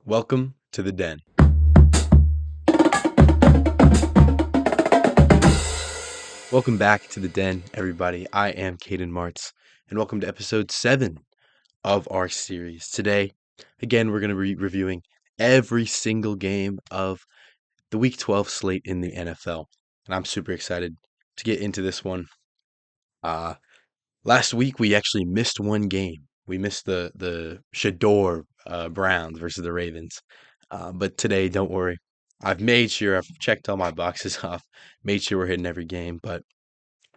Welcome to the Den. Welcome back to the Den, everybody. I am Caden Martz, and welcome to episode 7 of our series. Today, again, we're going to be reviewing every single game of the Week 12 slate in the NFL, and I'm super excited to get into this one. Last week, we actually missed one game. We missed the Shador Browns versus the Ravens. But today, don't worry. I've made sure I've checked all my boxes off, made sure we're hitting every game, but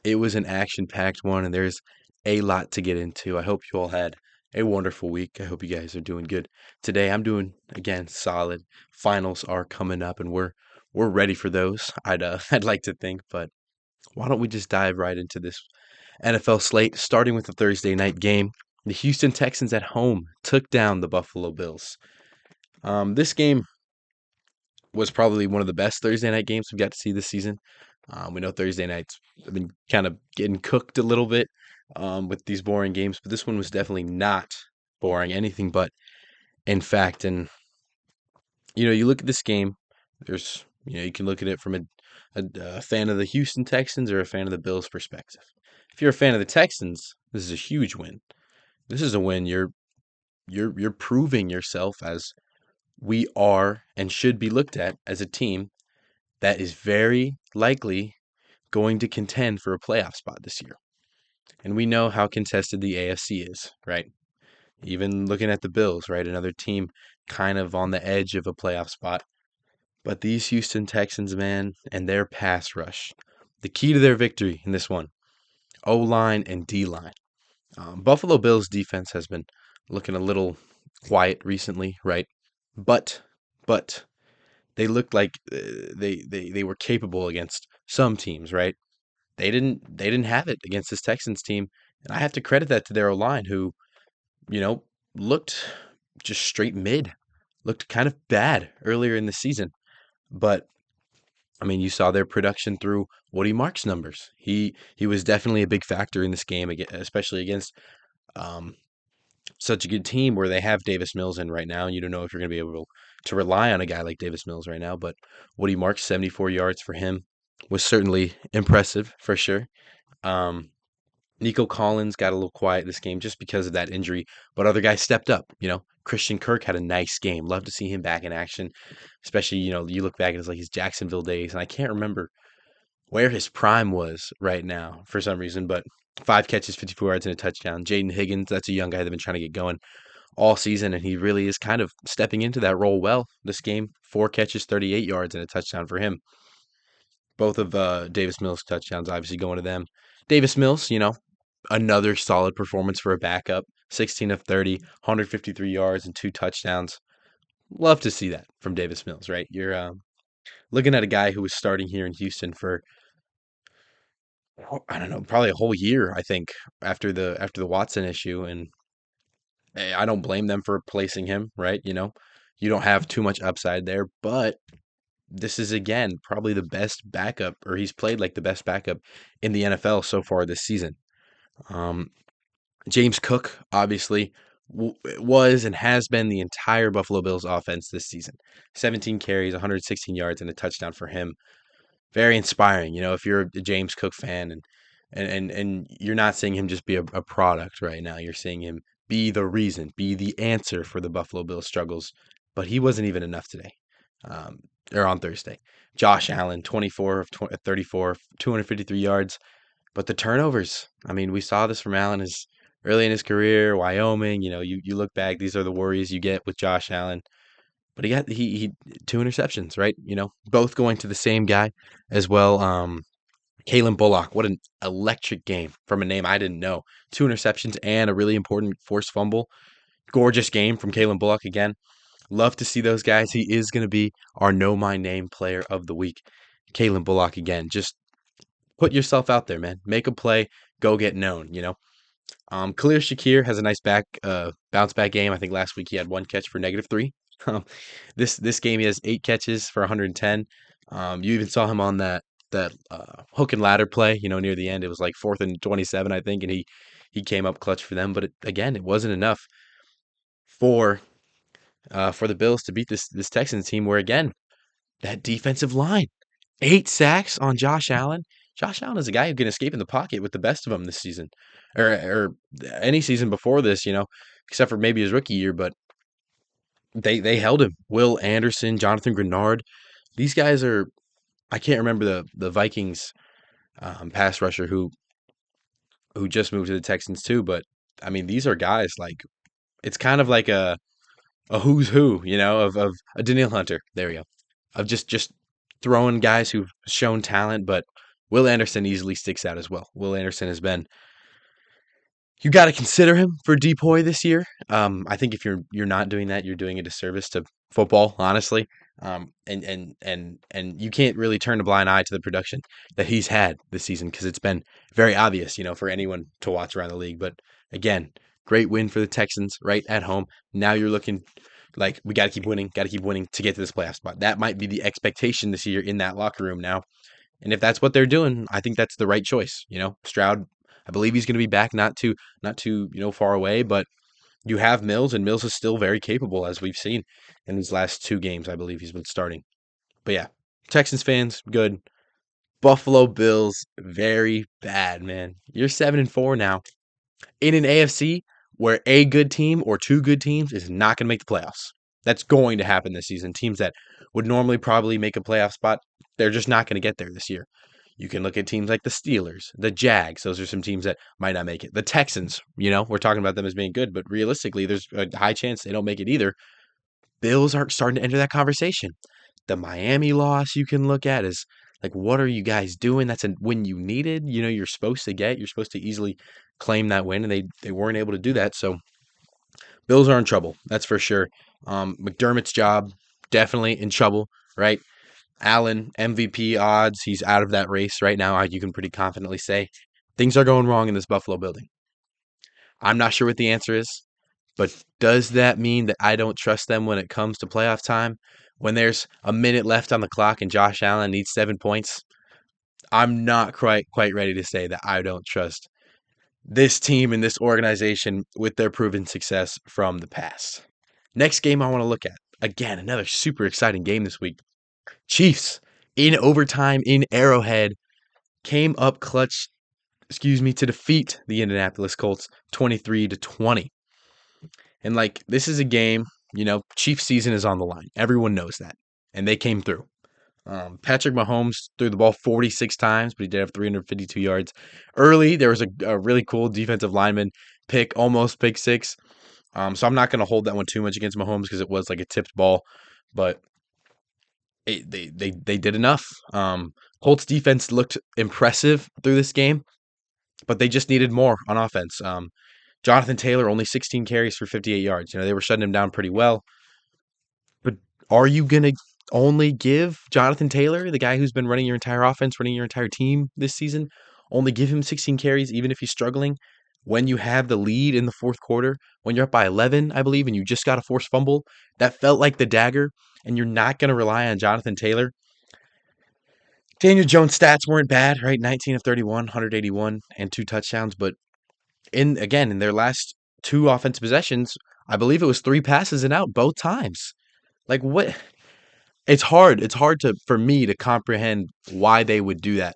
it was an action-packed one, and there's a lot to get into. I hope you all had a wonderful week. I hope you guys are doing good. Today, I'm doing, again, solid. Finals are coming up, and we're ready for those. I'd like to think, but why don't we just dive right into this NFL slate, starting with the Thursday night game. The Houston Texans at home took down the Buffalo Bills. This game was probably one of the best Thursday night games we've got to see this season. We know Thursday nights have been kind of getting cooked a little bit with these boring games, but this one was definitely not boring, anything but. In fact, and you look at this game, you can look at it from a fan of the Houston Texans or a fan of the Bills perspective. If you're a fan of the Texans, this is a huge win. This is a win. You're proving yourself as we are and should be looked at as a team that is very likely going to contend for a playoff spot this year. And we know how contested the AFC is, right? Even looking at the Bills, right? Another team kind of on the edge of a playoff spot. But these Houston Texans, man, and their pass rush, the key to their victory in this one, O-line and D-line. Buffalo Bills defense has been looking a little quiet recently, right? But they looked like they were capable against some teams, right? They didn't have it against this Texans team, and I have to credit that to their O-line, who looked just straight mid, looked kind of bad earlier in the season, but I mean, you saw their production through Woody Marks' numbers. He was definitely a big factor in this game, especially against um, such a good team where they have Davis Mills in right now, and you don't know if you're going to be able to rely on a guy like Davis Mills right now. But Woody Marks, 74 yards for him, was certainly impressive for sure. Um, Nico Collins got a little quiet this game just because of that injury, but other guys stepped up. Christian Kirk had a nice game. Love to see him back in action, especially you look back at his Jacksonville days, and I can't remember where his prime was right now for some reason, but 5 catches, 54 yards, and a touchdown. Jaden Higgins, that's a young guy that's been trying to get going all season, and he really is kind of stepping into that role well this game. 4 catches, 38 yards, and a touchdown for him. Both of Davis Mills' touchdowns obviously going to them. Davis Mills, another solid performance for a backup. 16 of 30, 153 yards, and 2 touchdowns. Love to see that from Davis Mills, right? You're looking at a guy who was starting here in Houston for, I don't know, probably a whole year, I think, after the Watson issue, and I don't blame them for placing him, right? You don't have too much upside there, but this is again probably the best backup, or he's played like the best backup in the NFL so far this season. Um, James Cook obviously was and has been the entire Buffalo Bills offense this season. 17 carries, 116 yards, and a touchdown for him. Very inspiring. If you're a James Cook fan and you're not seeing him just be a product right now, you're seeing him be the reason, be the answer for the Buffalo Bills struggles. But he wasn't even enough today, um, or on Thursday. Josh Allen, 24 of 34, 253 yards. But the turnovers, I mean, we saw this from Allen early in his career, Wyoming. You look back, these are the worries you get with Josh Allen. But he 2 interceptions, right? Both going to the same guy as well. Kalen Bullock, what an electric game from a name I didn't know. 2 interceptions and a really important forced fumble. Gorgeous game from Kalen Bullock again. Love to see those guys. He is going to be our Know My Name player of the week. Kalen Bullock again. Just put yourself out there, man. Make a play. Go get known. Khalil Shakir has a nice bounce back game. I think last week he had 1 catch for -3. Um, this game he has 8 catches for 110. You even saw him on that hook and ladder play. Near the end, it was like 4th and 27, I think, and he came up clutch for them. But again, it wasn't enough for for the Bills to beat this Texans team, where again that defensive line, 8 sacks on Josh Allen. Josh Allen is a guy who can escape in the pocket with the best of them this season, or any season before this, except for maybe his rookie year. But they held him. Will Anderson, Jonathan Grenard, these guys are. I can't remember the Vikings pass rusher who just moved to the Texans too, but I mean these are guys like it's kind of like a who's who, of a Daniil Hunter. There we go. Of just throwing guys who've shown talent, but Will Anderson easily sticks out as well. Will Anderson has been you got to consider him for DPOY this year. I think if you're not doing that, you're doing a disservice to football, honestly. And you can't really turn a blind eye to the production that he's had this season because it's been very obvious, for anyone to watch around the league. But again, great win for the Texans right at home. Now you're looking like we got to keep winning to get to this playoff spot. That might be the expectation this year in that locker room now. And if that's what they're doing, I think that's the right choice. Stroud, I believe he's going to be back not too far away, but you have Mills, and Mills is still very capable, as we've seen in these last 2 games. I believe he's been starting. But yeah, Texans fans, good. Buffalo Bills, very bad, man. You're 7-4 now in an AFC where a good team or two good teams is not going to make the playoffs. That's going to happen this season. Teams that would normally probably make a playoff spot, they're just not going to get there this year. You can look at teams like the Steelers, the Jags. Those are some teams that might not make it. The Texans, we're talking about them as being good, but realistically, there's a high chance they don't make it either. Bills are starting to enter that conversation. The Miami loss you can look at is like, what are you guys doing? That's a win you needed. You're supposed to get. You're supposed to easily claim that win, and they weren't able to do that. So Bills are in trouble. That's for sure. McDermott's job definitely in trouble, right? Allen, MVP odds, he's out of that race right now. You can pretty confidently say things are going wrong in this Buffalo building. I'm not sure what the answer is, but does that mean that I don't trust them when it comes to playoff time? When there's a minute left on the clock and Josh Allen needs 7 points, I'm not quite ready to say that I don't trust this team and this organization with their proven success from the past. Next game I want to look at. Again, another super exciting game this week. Chiefs in overtime in Arrowhead came up clutch, to defeat the Indianapolis Colts 23-20. And this is a game, Chiefs season is on the line. Everyone knows that. And they came through. Patrick Mahomes threw the ball 46 times, but he did have 352 yards. Early, there was a really cool defensive lineman pick, almost pick six. So I'm not going to hold that one too much against Mahomes because it was like a tipped ball, but they did enough. Colts defense looked impressive through this game, but they just needed more on offense. Jonathan Taylor only 16 carries for 58 yards. They were shutting him down pretty well. But are you going to only give Jonathan Taylor, the guy who's been running your entire offense, running your entire team this season, only give him 16 carries even if he's struggling when you have the lead in the fourth quarter, when you're up by 11, I believe, and you just got a forced fumble? That felt like the dagger, and you're not going to rely on Jonathan Taylor. Daniel Jones' stats weren't bad, right? 19 of 31, 181, and 2 touchdowns. But in their last 2 offensive possessions, I believe it was 3 passes and out both times. Like what? It's hard. It's hard for me to comprehend why they would do that.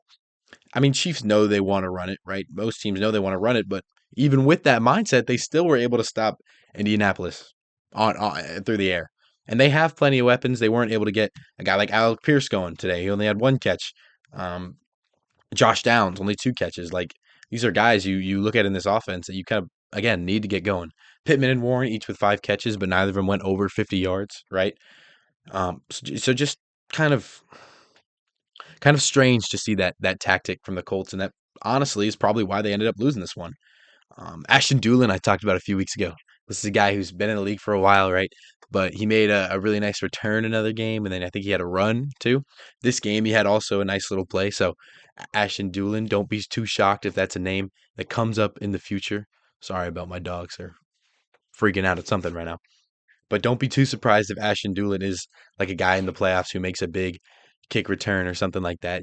I mean, Chiefs know they want to run it, right? Most teams know they want to run it, but even with that mindset, they still were able to stop Indianapolis on through the air. And they have plenty of weapons. They weren't able to get a guy like Alec Pierce going today. He only had 1 catch. Josh Downs, only 2 catches. Like, these are guys you look at in this offense that you kind of, again, need to get going. Pittman and Warren each with 5 catches, but neither of them went over 50 yards, right? So just kind of strange to see that tactic from the Colts, and that honestly is probably why they ended up losing this one. Ashton Dulin, I talked about a few weeks ago. This is a guy who's been in the league for a while, right? But he made a really nice return another game, and then I think he had a run too. This game, he had also a nice little play. So, Ashton Dulin, don't be too shocked if that's a name that comes up in the future. Sorry about my dogs; they're freaking out at something right now. But don't be too surprised if Ashton Dulin is like a guy in the playoffs who makes a big kick return or something like that.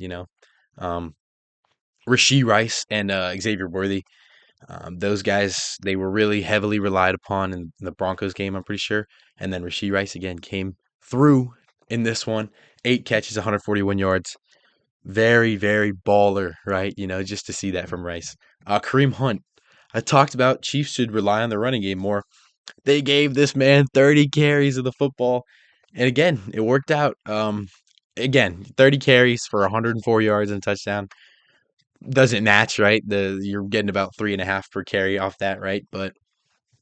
Rashee Rice and Xavier Worthy. Those guys, they were really heavily relied upon in the Broncos game, I'm pretty sure. And then Rashee Rice again came through in this one. 8 catches, 141 yards. Very, very baller, right? Just to see that from Rice. Kareem Hunt. I talked about Chiefs should rely on the running game more. They gave this man 30 carries of the football. And again, it worked out. Again, 30 carries for 104 yards and a touchdown. Doesn't match, right? You're getting about 3.5 per carry off that, right? But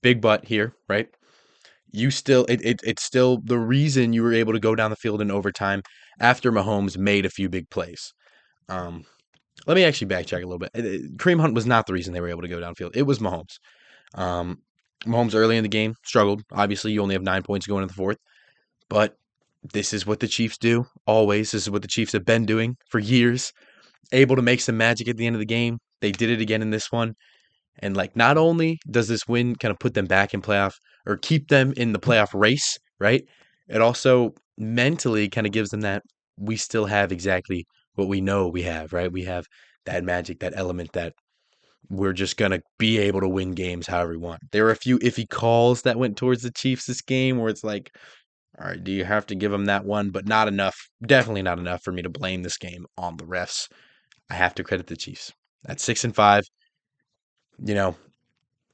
big butt here, right? It's still the reason you were able to go down the field in overtime after Mahomes made a few big plays. Um, Let me actually backtrack a little bit. Kareem Hunt was not the reason they were able to go downfield. It was Mahomes. Um, Mahomes early in the game struggled. Obviously, you only have 9 points going into the fourth, but this is what the Chiefs do always. This is what the Chiefs have been doing for years. Able to make some magic at the end of the game. They did it again in this one. And like, not only does this win kind of put them back in playoff or keep them in the playoff race, right? It also mentally kind of gives them that we still have exactly what we know we have, right? We have that magic, that element that we're just going to be able to win games however we want. There were a few iffy calls that went towards the Chiefs this game where it's like, all right, do you have to give them that one? But not enough, definitely not enough for me to blame this game on the refs. I have to credit the Chiefs. At 6-5, you know,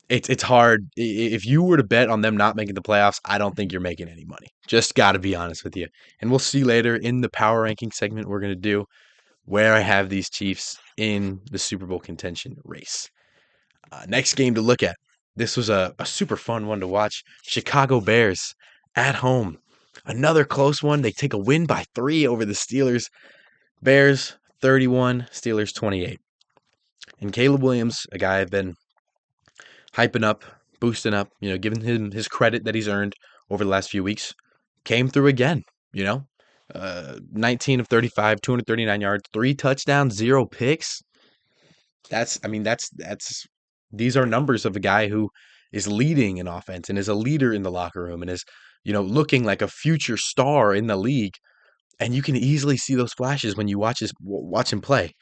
it's hard. If you were to bet on them not making the playoffs, I don't think you're making any money. Just got to be honest with you. And we'll see later in the power ranking segment we're going to do where I have these Chiefs in the Super Bowl contention race. Next game to look at. This was a super fun one to watch. Chicago Bears at home. Another close one. They take a win by 3 over the Steelers. Bears 31, Steelers 28. And Caleb Williams, a guy I've been hyping up, boosting up, giving him his credit that he's earned over the last few weeks, came through again, 19 of 35, 239 yards, 3 touchdowns, 0 picks. These are numbers of a guy who is leading an offense and is a leader in the locker room and is, looking like a future star in the league. And you can easily see those flashes when you watch him play.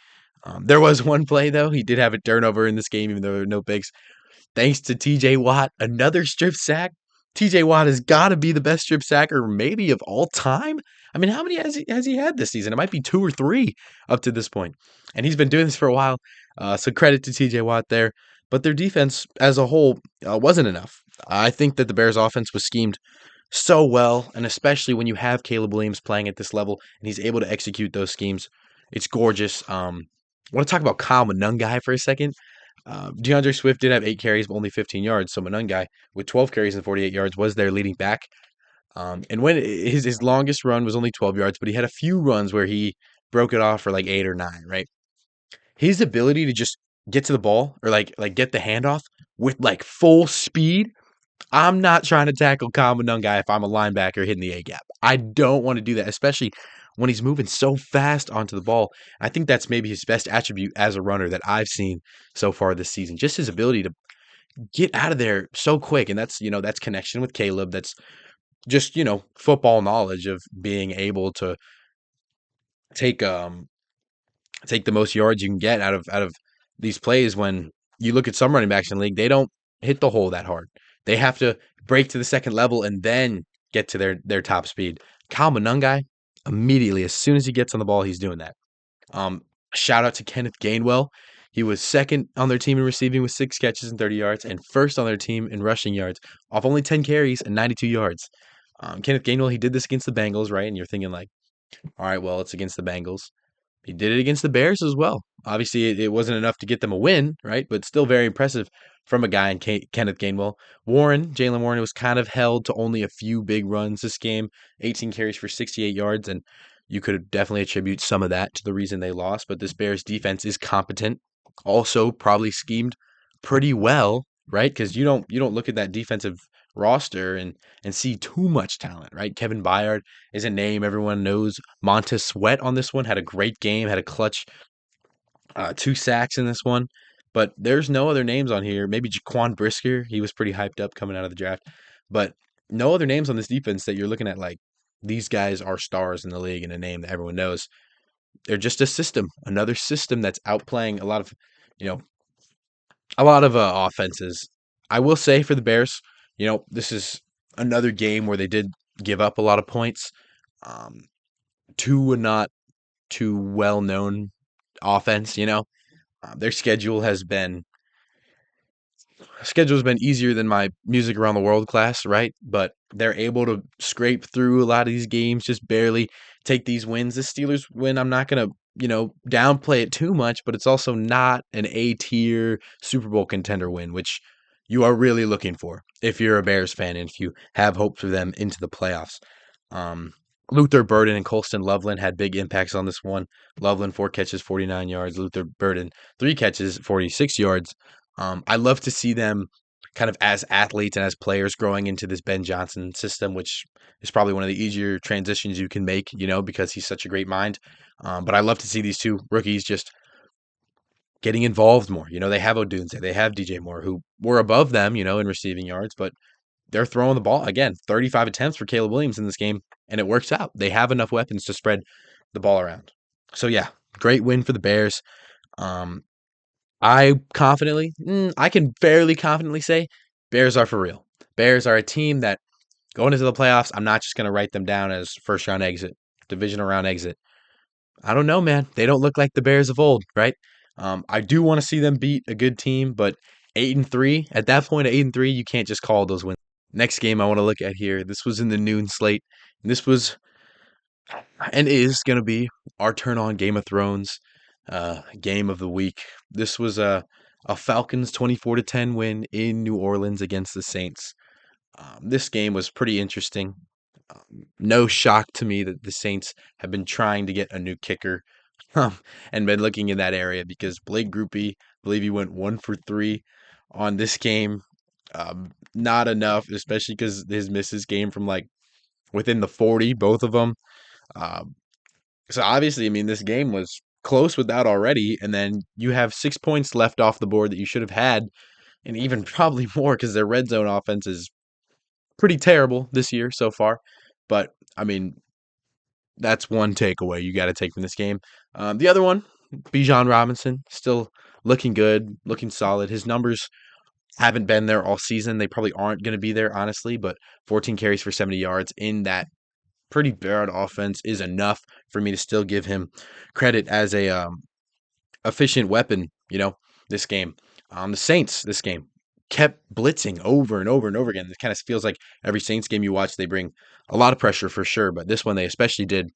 There was one play though; he did have a turnover in this game, even though there were no picks. Thanks to TJ Watt, another strip sack. TJ Watt has got to be the best strip sacker maybe of all time. I mean, how many has he had this season? It might be 2 or 3 up to this point. And he's been doing this for a while. So credit to TJ Watt there. But their defense as a whole wasn't enough. I think that the Bears offense was schemed so well, and especially when you have Caleb Williams playing at this level and he's able to execute those schemes. It's gorgeous. I want to talk about Kyle Monangai for a second. DeAndre Swift did have 8 carries, but only 15 yards. So Monangai, with 12 carries and 48 yards, was their leading back. And when his longest run was only 12 yards, but he had a few runs where he broke it off for like 8 or 9, right? His ability to just get to the ball or like get the handoff with like full speed. I'm not trying to tackle Kyle Monangai if I'm a linebacker hitting the A gap. I don't want to do that, especially when he's moving so fast onto the ball. I think that's maybe his best attribute as a runner that I've seen so far this season. Just his ability to get out of there so quick. And that's connection with Caleb. That's just, football knowledge of being able to take the most yards you can get out of these plays. When you look at some running backs in the league, they don't hit the hole that hard. They have to break to the second level and then get to their top speed. Kyle Monangai, immediately, as soon as he gets on the ball, he's doing that. Um, Shout out to Kenneth Gainwell. He was second on their team in receiving with 6 catches and 30 yards, and first on their team in rushing yards off only 10 carries and 92 yards. Kenneth Gainwell, he did this against the Bengals, right? And you're thinking like, all right, well, it's against the Bengals. He did it against the Bears as well. Obviously, it wasn't enough to get them a win, right? But still very impressive from a guy in Kenneth Gainwell. Jalen Warren was kind of held to only a few big runs this game, 18 carries for 68 yards, and you could definitely attribute some of that to the reason they lost. But this Bears defense is competent, also probably schemed pretty well, right? Because you don't look at that defensive roster and see too much talent, right? Kevin Byard is a name everyone knows. Montez Sweat on this one had a great game, had a clutch 2 sacks in this one. But there's no other names on here. Maybe Jaquan Brisker, he was pretty hyped up coming out of the draft. But no other names on this defense that you're looking at like these guys are stars in the league and a name that everyone knows. They're just a system, another system that's outplaying a lot of, you know, a lot of offenses. I will say for the Bears, this is another game where they did give up a lot of points. Um, to a not too well known offense, their schedule's been easier than my music around the world class, right? But they're able to scrape through a lot of these games, just barely take these wins. The Steelers win, I'm not gonna, downplay it too much, but it's also not an A tier Super Bowl contender win, which you are really looking for if you're a Bears fan and if you have hope for them into the playoffs. Um, Luther Burden and Colston Loveland had big impacts on this one. Loveland 4 catches, 49 yards. Luther Burden 3 catches, 46 yards. I love to see them kind of as athletes and as players growing into this Ben Johnson system, which is probably one of the easier transitions you can make, because he's such a great mind. But I love to see these two rookies just getting involved more. They have Odunze, they have DJ Moore, who were above them, in receiving yards, but they're throwing the ball again. 35 attempts for Caleb Williams in this game, and it works out. They have enough weapons to spread the ball around. So yeah, great win for the Bears. Um, I can fairly confidently say Bears are for real. Bears are a team that going into the playoffs, I'm not just going to write them down as first round exit, divisional round exit. I don't know, man. They don't look like the Bears of old, right? I do want to see them beat a good team, but 8-3 at that point, at 8-3, you can't just call those wins. Next game I want to look at here. This was in the noon slate. This was and is going to be our turn on Game of Thrones game of the week. This was a Falcons 24-10 win in New Orleans against the Saints. This game was pretty interesting. No shock to me that the Saints have been trying to get a new kicker and been looking in that area because Blake Groupie, I believe he went 1 for 3 on this game. Not enough, especially because his misses came from like within the 40, both of them. Um, so obviously, I mean, this game was close with that already, and then you have 6 points left off the board that you should have had, and even probably more because their red zone offense is pretty terrible this year so far. But I mean, that's one takeaway you got to take from this game. The other one, Bijan Robinson, still looking good, looking solid. His numbers haven't been there all season. They probably aren't going to be there, honestly, but 14 carries for 70 yards in that pretty bad offense is enough for me to still give him credit as a efficient weapon, this game. The Saints, this game, kept blitzing over and over and over again. It kind of feels like every Saints game you watch, they bring a lot of pressure for sure, but this one they especially did.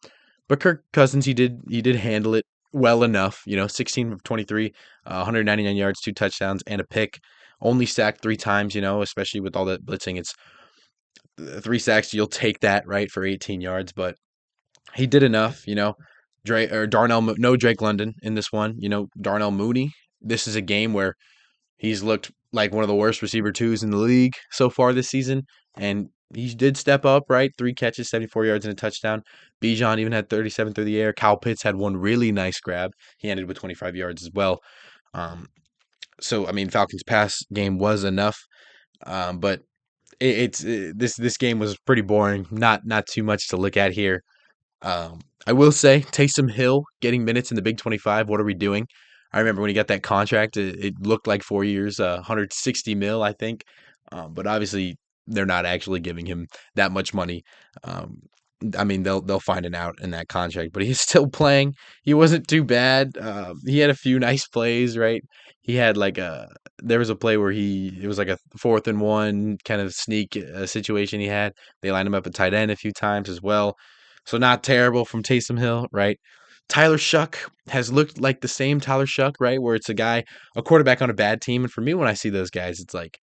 But Kirk Cousins, he did handle it well enough, 16 of 23, 199 yards, 2 touchdowns, and a pick. Only sacked 3 times, especially with all that blitzing. It's 3 sacks, you'll take that, right, for 18 yards, but he did enough, Drake or Darnell, no Drake London in this one, Darnell Mooney. This is a game where he's looked like one of the worst receiver twos in the league so far this season, and he did step up, right? 3 catches, 74 yards, and a touchdown. Bijan even had 37 through the air. Kyle Pitts had one really nice grab. He ended with 25 yards as well. Um, so I mean, Falcons' pass game was enough, but this game was pretty boring. Not too much to look at here. I will say Taysom Hill getting minutes in the Big 25. What are we doing? I remember when he got that contract, it looked like 4 years, 160 mil, I think. But obviously, they're not actually giving him that much money. Um, I mean, they'll find an out in that contract, but he's still playing. He wasn't too bad. He had a few nice plays, right? He had like there was a play where it was like a 4th and 1 kind of sneak situation he had. They lined him up at tight end a few times as well. So not terrible from Taysom Hill, right? Tyler Shuck has looked like the same Tyler Shuck, right? Where it's a quarterback on a bad team. And for me, when I see those guys, it's like,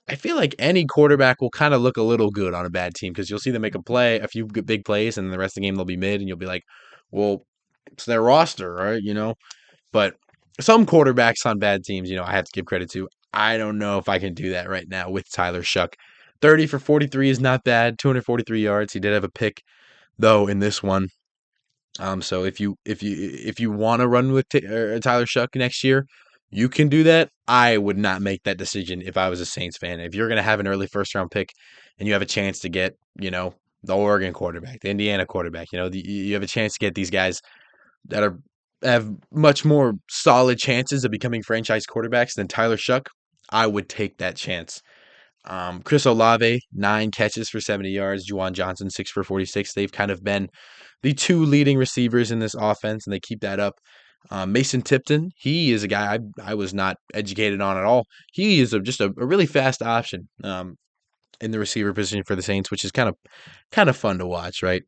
I feel like any quarterback will kind of look a little good on a bad team because you'll see them make a few big plays, and then the rest of the game they'll be mid, and you'll be like, well, it's their roster, right? But some quarterbacks on bad teams, I have to give credit to. I don't know if I can do that right now with Tyler Shuck. 30 for 43 is not bad. 243 yards. He did have a pick though in this one. So if you want to run with Tyler Shuck next year, you can do that. I would not make that decision if I was a Saints fan. If you're going to have an early first round pick and you have a chance to get, the Oregon quarterback, the Indiana quarterback, you have a chance to get these guys that are have much more solid chances of becoming franchise quarterbacks than Tyler Shuck, I would take that chance. Chris Olave, 9 catches for 70 yards. Juwan Johnson, 6 for 46. They've kind of been the two leading receivers in this offense, and they keep that up. Mason Tipton, he is a guy I was not educated on at all. He is just a really fast option in the receiver position for the Saints, which is kind of fun to watch, right?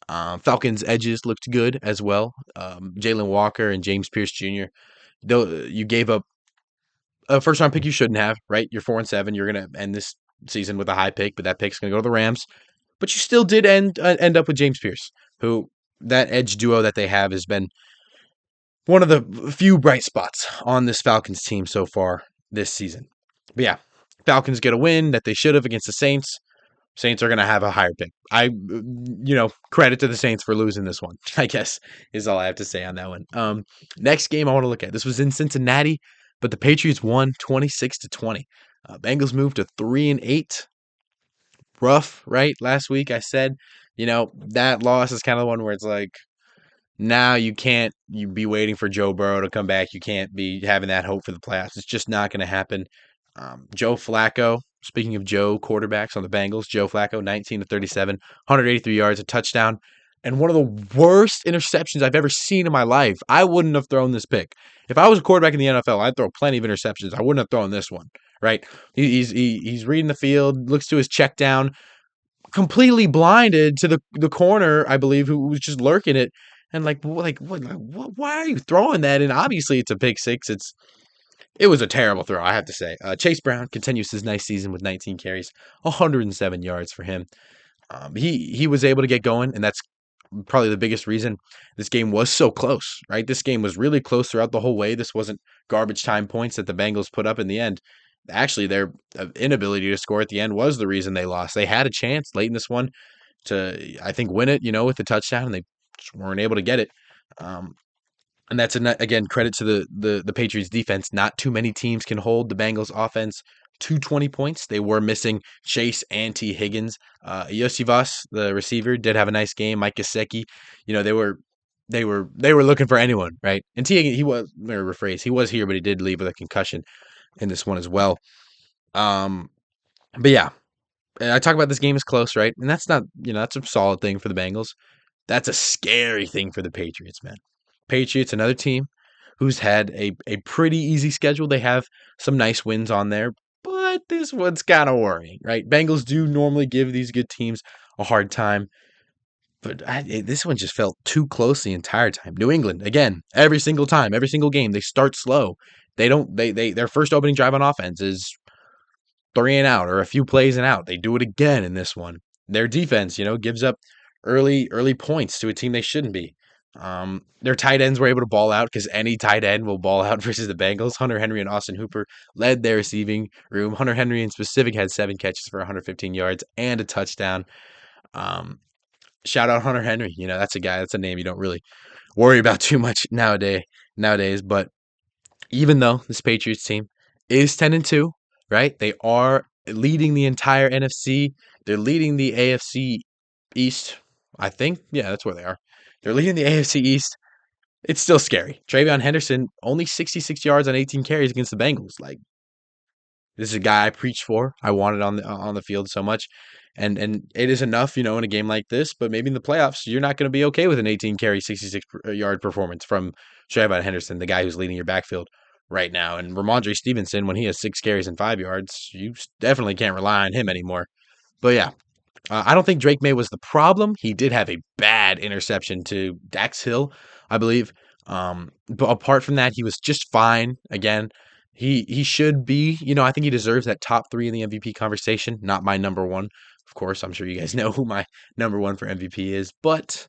Falcons' edges looked good as well. Jalen Walker and James Pierce Jr. Though you gave up a first round pick you shouldn't have, right? You're 4-7. You're gonna end this season with a high pick, but that pick's gonna go to the Rams. But you still did end up with James Pierce, who that edge duo that they have has been one of the few bright spots on this Falcons team so far this season. But yeah, Falcons get a win that they should have against the Saints. Saints are going to have a higher pick. Credit to the Saints for losing this one, I guess, is all I have to say on that one. Next game I want to look at. This was in Cincinnati, but the Patriots won 26-20. Bengals moved to 3-8. Rough, right? Last week I said, that loss is kind of the one where it's like, now you be waiting for Joe Burrow to come back. You can't be having that hope for the playoffs. It's just not going to happen. Joe Flacco, speaking of Joe quarterbacks on the Bengals, Joe Flacco, 19-37, 183 yards, a touchdown, and one of the worst interceptions I've ever seen in my life. I wouldn't have thrown this pick. If I was a quarterback in the NFL, I'd throw plenty of interceptions. I wouldn't have thrown this one, right? He's reading the field, looks to his check down, completely blinded to the corner, I believe, who was just lurking it. And what, why are you throwing that? And obviously it's a pick six. It was a terrible throw, I have to say. Chase Brown continues his nice season with 19 carries, 107 yards for him. He was able to get going, and that's probably the biggest reason this game was so close, right? This game was really close throughout the whole way. This wasn't garbage time points that the Bengals put up in the end. Actually, their inability to score at the end was the reason they lost. They had a chance late in this one to, I think, win it, with the touchdown, and they just weren't able to get it. And that's, again, credit to the Patriots defense. Not too many teams can hold the Bengals offense to 20 points. They were missing Chase and T. Higgins. Yossi Voss, the receiver, did have a nice game. Mike Gesicki, they were looking for anyone, right? And T. Higgins, he was here, but he did leave with a concussion in this one as well. But yeah, I talk about this game as close, right? And that's not, that's a solid thing for the Bengals. That's a scary thing for the Patriots, man. Patriots, another team who's had a pretty easy schedule. They have some nice wins on there, but this one's kind of worrying, right? Bengals do normally give these good teams a hard time, but this one just felt too close the entire time. New England, again, every single time, every single game, they start slow. Their first opening drive on offense is 3 and out or a few plays and out. They do it again in this one. Their defense, gives up early points to a team they shouldn't be. Their tight ends were able to ball out because any tight end will ball out versus the Bengals. Hunter Henry and Austin Hooper led their receiving room. Hunter Henry in specific had 7 catches for 115 yards and a touchdown. Shout out Hunter Henry. That's a name you don't really worry about too much nowadays. But even though this Patriots team is 10-2, right? They are leading the entire NFC. They're leading the AFC East, I think. Yeah, that's where they are. They're leading the AFC East. It's still scary. TreVeyon Henderson, only 66 yards on 18 carries against the Bengals. This is a guy I preached for. I wanted on the field so much. And it is enough, in a game like this. But maybe in the playoffs, you're not going to be okay with an 18-carry, 66-yard performance from TreVeyon Henderson, the guy who's leading your backfield right now. And Ramondre Stevenson, when he has 6 carries and 5 yards, you definitely can't rely on him anymore. But yeah, I don't think Drake May was the problem. He did have a bad interception to Dax Hill, I believe. But apart from that, he was just fine. Again, he should be, I think he deserves that top 3 in the MVP conversation, not my number 1. Of course, I'm sure you guys know who my number 1 for MVP is, but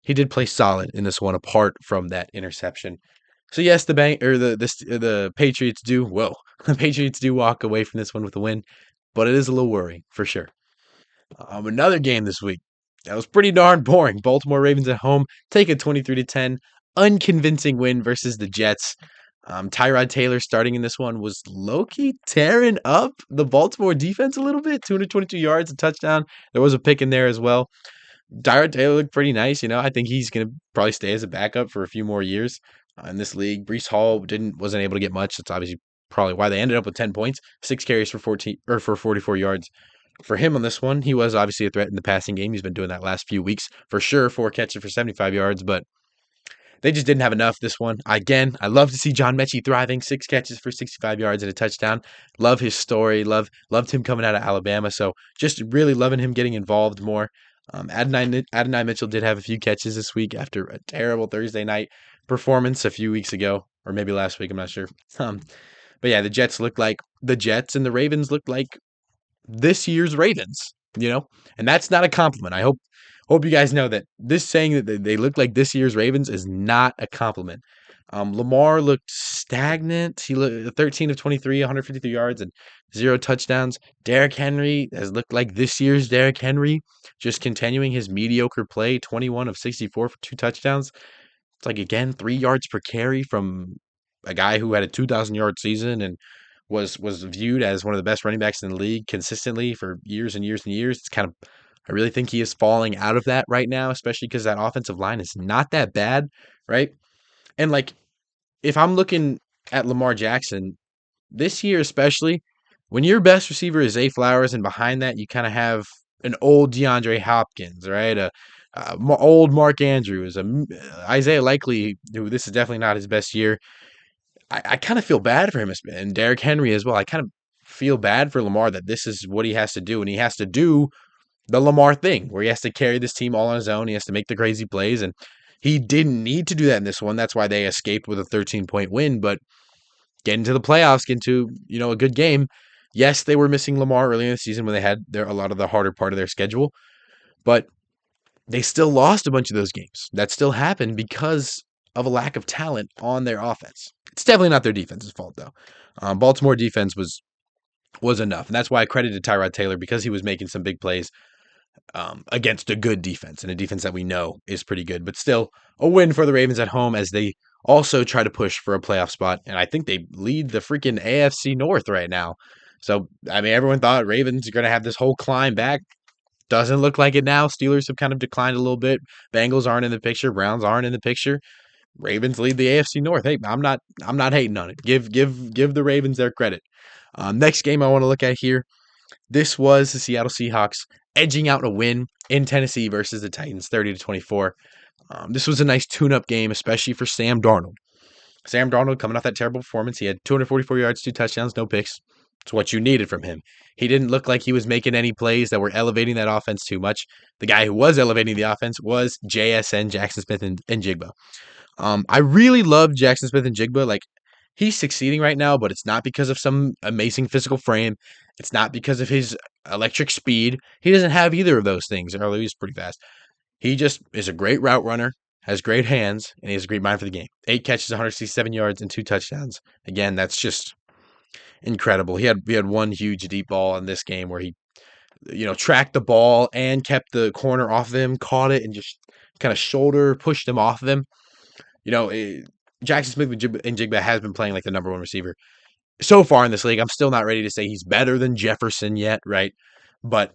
he did play solid in this one apart from that interception. So yes, the Patriots do, the Patriots do walk away from this one with a win, but it is a little worrying for sure. Another game this week that was pretty darn boring. Baltimore Ravens at home take a 23-10 unconvincing win versus the Jets. Tyrod Taylor starting in this one was low-key tearing up the Baltimore defense a little bit. 222 yards, a touchdown. There was a pick in there as well. Tyrod Taylor looked pretty nice. I think he's going to probably stay as a backup for a few more years in this league. Brees Hall wasn't able to get much. That's obviously probably why they ended up with 10 points, 6 carries for 14 or for 44 yards. For him on this one, he was obviously a threat in the passing game. He's been doing that last few weeks for sure. 4 catches for 75 yards, but they just didn't have enough this one. Again, I love to see John Mechie thriving. 6 catches for 65 yards and a touchdown. Love his story. Loved him coming out of Alabama. So just really loving him getting involved more. Adonai Mitchell did have a few catches this week after a terrible Thursday night performance a few weeks ago, or maybe last week. I'm not sure. Um, but yeah, the Jets looked like the Jets, and the Ravens looked like this year's Ravens. And that's not a compliment. I hope you guys know that this saying that they look like this year's Ravens is not a compliment. Lamar looked stagnant. He looked 13 of 23, 153 yards and 0 touchdowns. Derrick Henry has looked like this year's Derrick Henry, just continuing his mediocre play, 21 of 64 for 2 touchdowns. It's like, again, 3 yards per carry from a guy who had a 2,000-yard season and was viewed as one of the best running backs in the league consistently for years and years and years. It's kind of, I really think he is falling out of that right now, especially because that offensive line is not that bad, right? And like, if I'm looking at Lamar Jackson this year, especially when your best receiver is Zay Flowers, and behind that you kind of have an old DeAndre Hopkins, right? Old Mark Andrews, Isaiah Likely, who this is definitely not his best year. I kind of feel bad for him, and Derrick Henry as well. I kind of feel bad for Lamar that this is what he has to do, and he has to do the Lamar thing where he has to carry this team all on his own. He has to make the crazy plays, and he didn't need to do that in this one. That's why they escaped with a 13-point win. But getting to the playoffs, getting to a good game. Yes, they were missing Lamar early in the season when they had a lot of the harder part of their schedule, but they still lost a bunch of those games. That still happened because of a lack of talent on their offense. It's definitely not their defense's fault, though. Baltimore defense was enough, and that's why I credited Tyrod Taylor, because he was making some big plays against a good defense, and a defense that we know is pretty good. But still, a win for the Ravens at home as they also try to push for a playoff spot, and I think they lead the freaking AFC North right now. So, I mean, everyone thought Ravens are going to have this whole climb back. Doesn't look like it now. Steelers have kind of declined a little bit. Bengals aren't in the picture. Browns aren't in the picture. Ravens lead the AFC North. Hey, I'm not hating on it. Give the Ravens their credit. Next game I want to look at here. This was the Seattle Seahawks edging out a win in Tennessee versus the Titans, 30-24. This was a nice tune-up game, especially for Sam Darnold. Sam Darnold coming off that terrible performance. He had 244 yards, 2 touchdowns, no picks. It's what you needed from him. He didn't look like he was making any plays that were elevating that offense too much. The guy who was elevating the offense was JSN, Jackson Smith, and Jigba. I really love Jackson Smith and Jigba. Like, he's succeeding right now, but it's not because of some amazing physical frame. It's not because of his electric speed. He doesn't have either of those things. Earlier, he's pretty fast. He just is a great route runner, has great hands, and he has a great mind for the game. 8 catches, 167 yards, and 2 touchdowns. Again, that's just incredible. He had one huge deep ball in this game where he, tracked the ball and kept the corner off of him, caught it, and just kind of shoulder pushed him off of him. Jackson Smith and Jigba has been playing like the number one receiver so far in this league. I'm still not ready to say he's better than Jefferson yet, right? But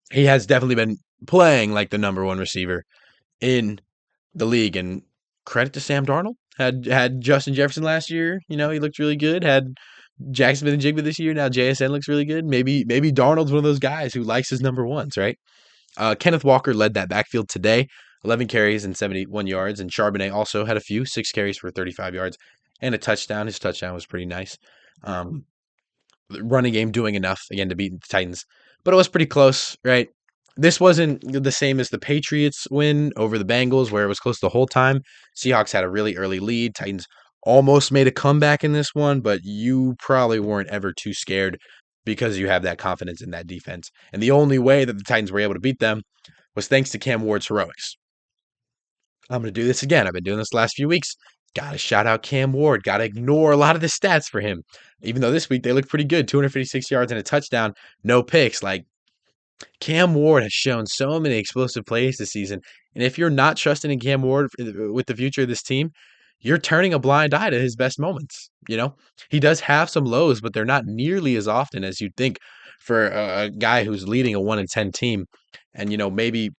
he has definitely been playing like the number one receiver in the league. And credit to Sam Darnold. Had Justin Jefferson last year. He looked really good. Had Jackson Smith and Jigba this year. Now JSN looks really good. Maybe Darnold's one of those guys who likes his number ones, right? Kenneth Walker led that backfield today, 11 carries and 71 yards. And Charbonnet also had a few, 6 carries for 35 yards and a touchdown. His touchdown was pretty nice. The running game doing enough, again, to beat the Titans. But it was pretty close, right? This wasn't the same as the Patriots win over the Bengals, where it was close the whole time. Seahawks had a really early lead. Titans almost made a comeback in this one, but you probably weren't ever too scared because you have that confidence in that defense. And the only way that the Titans were able to beat them was thanks to Cam Ward's heroics. I'm going to do this again. I've been doing this the last few weeks. Got to shout out Cam Ward. Got to ignore a lot of the stats for him. Even though this week they look pretty good, 256 yards and a touchdown, no picks. Like, Cam Ward has shown so many explosive plays this season. And if you're not trusting in Cam Ward with the future of this team, you're turning a blind eye to his best moments. He does have some lows, but they're not nearly as often as you'd think for a guy who's leading a 1-10 team. And, maybe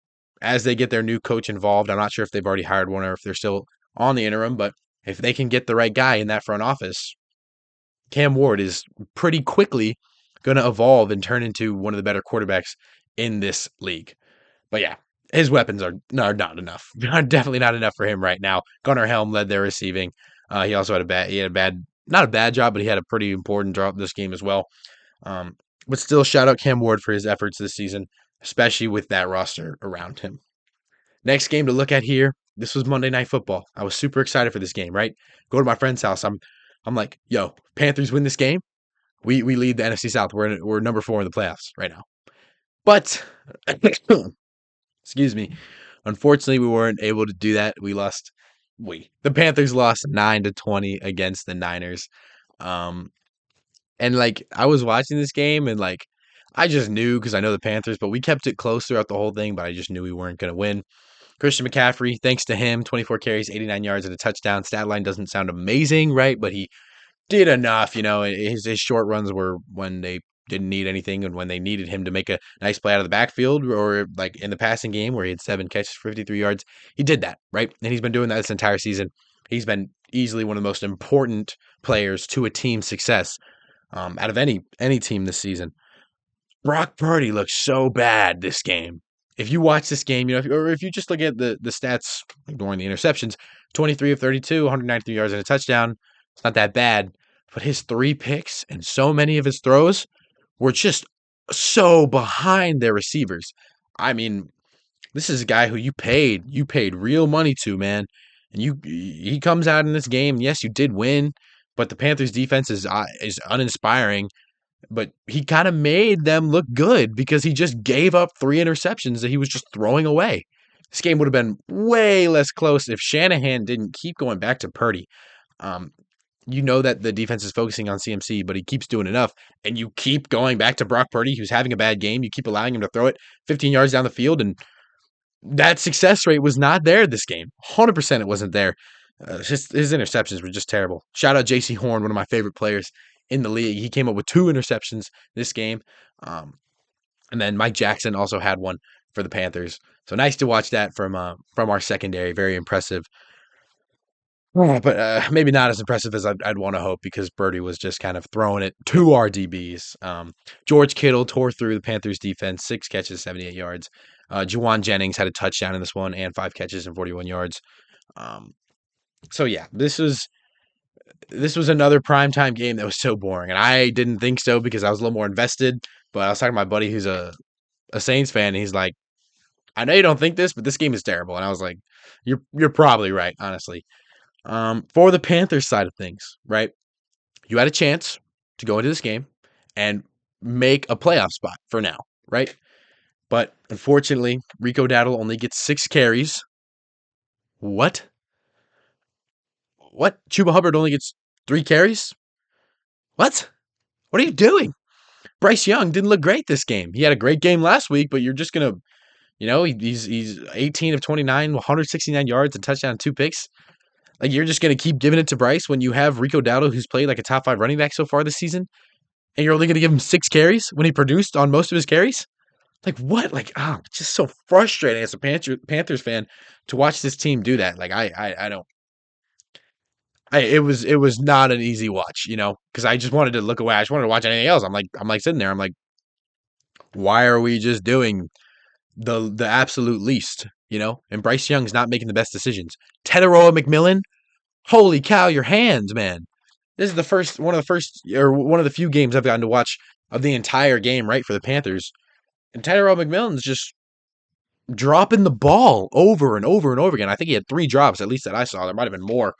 as they get their new coach involved, I'm not sure if they've already hired one or if they're still on the interim, but if they can get the right guy in that front office, Cam Ward is pretty quickly going to evolve and turn into one of the better quarterbacks in this league. But yeah, his weapons are not enough. Definitely not enough for him right now. Gunnar Helm led their receiving. He also had a bad, not a bad job, but he had a pretty important drop this game as well. Um, but still, shout out Cam Ward for his efforts this season, especially with that roster around him. Next game to look at here. This was Monday Night Football. I was super excited for this game. Right, go to my friend's house. I'm like, yo, Panthers win this game. We lead the NFC South. We're number 4 in the playoffs right now. But excuse me. Unfortunately, we weren't able to do that. The Panthers lost 9-20 against the Niners. Um, and like I was watching this game and like I just knew because I know the Panthers, but we kept it close throughout the whole thing, but I just knew we weren't going to win. Christian McCaffrey, thanks to him, 24 carries, 89 yards, and a touchdown. Stat line doesn't sound amazing, right? But he did enough. His short runs were when they didn't need anything and when they needed him to make a nice play out of the backfield or like in the passing game where he had 7 catches for 53 yards. He did that, right? And he's been doing that this entire season. He's been easily one of the most important players to a team's success out of any team this season. Brock Purdy looks so bad this game. If you watch this game, if you just look at the stats, ignoring the interceptions, 23 of 32, 193 yards and a touchdown. It's not that bad. But his 3 picks and so many of his throws were just so behind their receivers. I mean, this is a guy who you paid real money to, man. And he comes out in this game. Yes, you did win, but the Panthers defense is uninspiring. But he kind of made them look good because he just gave up 3 interceptions that he was just throwing away. This game would have been way less close if Shanahan didn't keep going back to Purdy. You know that the defense is focusing on CMC, but he keeps doing enough, and you keep going back to Brock Purdy, who's having a bad game. You keep allowing him to throw it 15 yards down the field, and that success rate was not there this game. 100% it wasn't there. His interceptions were just terrible. Shout out J.C. Horn, one of my favorite players in the league. He came up with 2 interceptions this game. And then Mike Jackson also had one for the Panthers. So nice to watch that from our secondary. Very impressive. But maybe not as impressive as I'd want to hope because Birdie was just kind of throwing it to our DBs. George Kittle tore through the Panthers defense, 6 catches, 78 yards. Juwan Jennings had a touchdown in this one and 5 catches and 41 yards. So yeah, this was another primetime game that was so boring. And I didn't think so because I was a little more invested. But I was talking to my buddy who's a Saints fan, and he's like, I know you don't think this, but this game is terrible. And I was like, you're probably right, honestly. For the Panthers side of things, right? You had a chance to go into this game and make a playoff spot for now, right? But unfortunately, Rico Dowdle only gets 6 carries. What? Chuba Hubbard only gets 3 carries? What? What are you doing? Bryce Young didn't look great this game. He had a great game last week, but you're just gonna, he's 18 of 29, 169 yards, a touchdown, 2 picks. Like, you're just going to keep giving it to Bryce when you have Rico Dowdle, who's played like a top 5 running back so far this season, and you're only going to give him 6 carries when he produced on most of his carries? Like, what? Like, it's just so frustrating as a Panthers fan to watch this team do that. Like, I don't. It was not an easy watch, because I just wanted to look away. I just wanted to watch anything else. I'm like sitting there. I'm like, why are we just doing the absolute least, And Bryce Young's not making the best decisions. Teteroa McMillan, holy cow, your hands, man. This is one of the few games I've gotten to watch of the entire game, right, for the Panthers. And Teteroa McMillan's just dropping the ball over and over and over again. I think he had 3 drops, at least that I saw. There might have been more.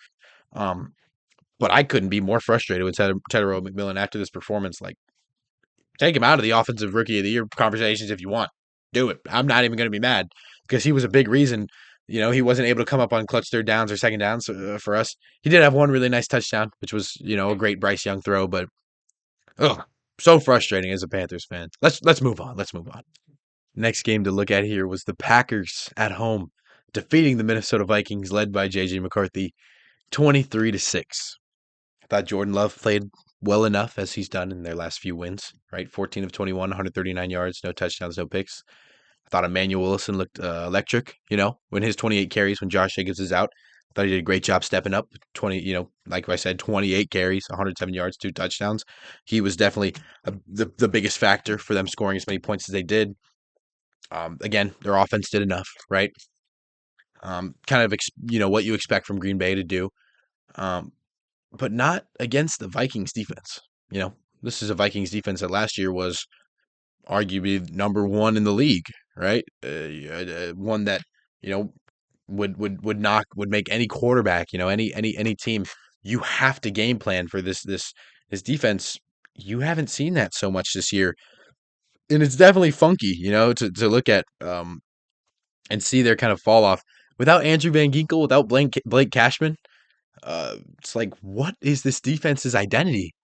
But I couldn't be more frustrated with Teteroa McMillan after this performance. Like, take him out of the Offensive Rookie of the Year conversations if you want. Do it. I'm not even going to be mad because he was a big reason. He wasn't able to come up on clutch 3rd downs or 2nd downs for us. He did have one really nice touchdown, which was, a great Bryce Young throw, but so frustrating as a Panthers fan. Let's move on. Next game to look at here was the Packers at home defeating the Minnesota Vikings led by J.J. McCarthy 23-6. I thought Jordan Love played well enough as he's done in their last few wins, right? 14 of 21, 139 yards, no touchdowns, no picks. I thought Emmanuel Wilson looked electric, when his 28 carries when Josh Jacobs is out. I thought he did a great job stepping up. 20, like I said, 28 carries, 107 yards, 2 touchdowns. He was definitely the biggest factor for them scoring as many points as they did. Again, their offense did enough, right? Kind of, what you expect from Green Bay to do, um, but not against the Vikings defense. This is a Vikings defense that last year was arguably number one in the league, right? One that you know would make any quarterback, any team. You have to game plan for this defense. You haven't seen that so much this year, and it's definitely funky, to look at and see their kind of fall off without Andrew Van Ginkel, without Blake Cashman. It's like, what is this defense's identity?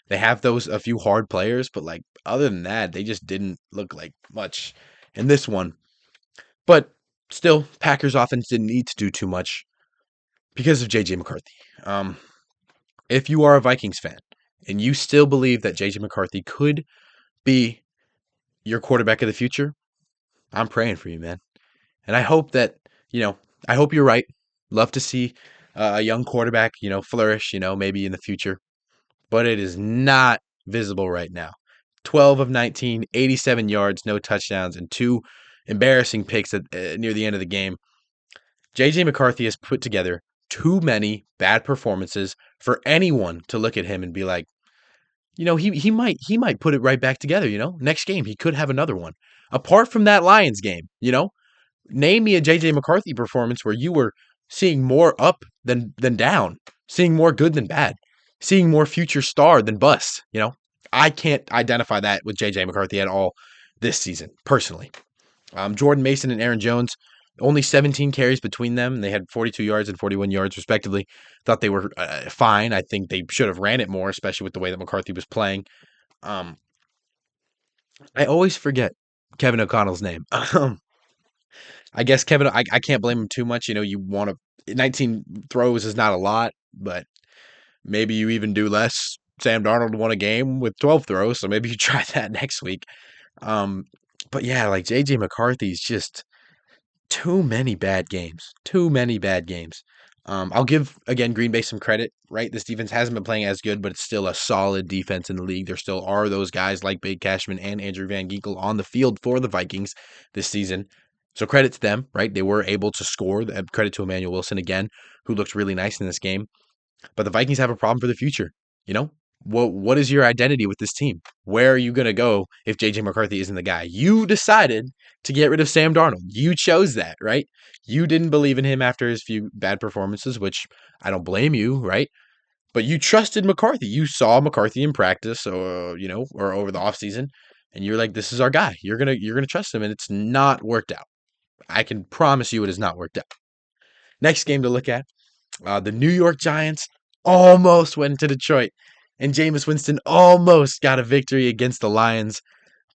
They have those a few hard players, but like other than that, they just didn't look like much in this one. But still, Packers offense didn't need to do too much because of JJ McCarthy. If you are a Vikings fan and you still believe that JJ McCarthy could be your quarterback of the future, I'm praying for you, man. And I hope that, I hope you're right. Love to see a young quarterback, flourish, maybe in the future. But it is not visible right now. 12 of 19, 87 yards, no touchdowns, and 2 embarrassing picks near the end of the game. JJ McCarthy has put together too many bad performances for anyone to look at him and be like, he might put it right back together, Next game he could have another one. Apart from that Lions game, name me a JJ McCarthy performance where you were seeing more up than down, seeing more good than bad, seeing more future star than bust. I can't identify that with JJ McCarthy at all this season, personally. Jordan Mason and Aaron Jones, only 17 carries between them. They had 42 yards and 41 yards, respectively. Thought they were fine. I think they should have ran it more, especially with the way that McCarthy was playing. I always forget Kevin O'Connell's name. I guess Kevin, I can't blame him too much. You want to 19 throws is not a lot, but maybe you even do less. Sam Darnold won a game with 12 throws, so maybe you try that next week. But yeah, like JJ McCarthy's just too many bad games. Too many bad games. I'll give, again, Green Bay some credit, right? This defense hasn't been playing as good, but it's still a solid defense in the league. There still are those guys like Blake Cashman and Andrew Van Ginkel on the field for the Vikings this season. So credit to them, right? They were able to score. Credit to Emmanuel Wilson again, who looked really nice in this game. But the Vikings have a problem for the future. What is your identity with this team? Where are you going to go if JJ McCarthy isn't the guy? You decided to get rid of Sam Darnold. You chose that, right? You didn't believe in him after his few bad performances, which I don't blame you, right? But you trusted McCarthy. You saw McCarthy in practice, or over the offseason, and you're like, this is our guy. You're gonna trust him, and it's not worked out. I can promise you it has not worked out. Next game to look at, the New York Giants almost went to Detroit, and Jameis Winston almost got a victory against the Lions,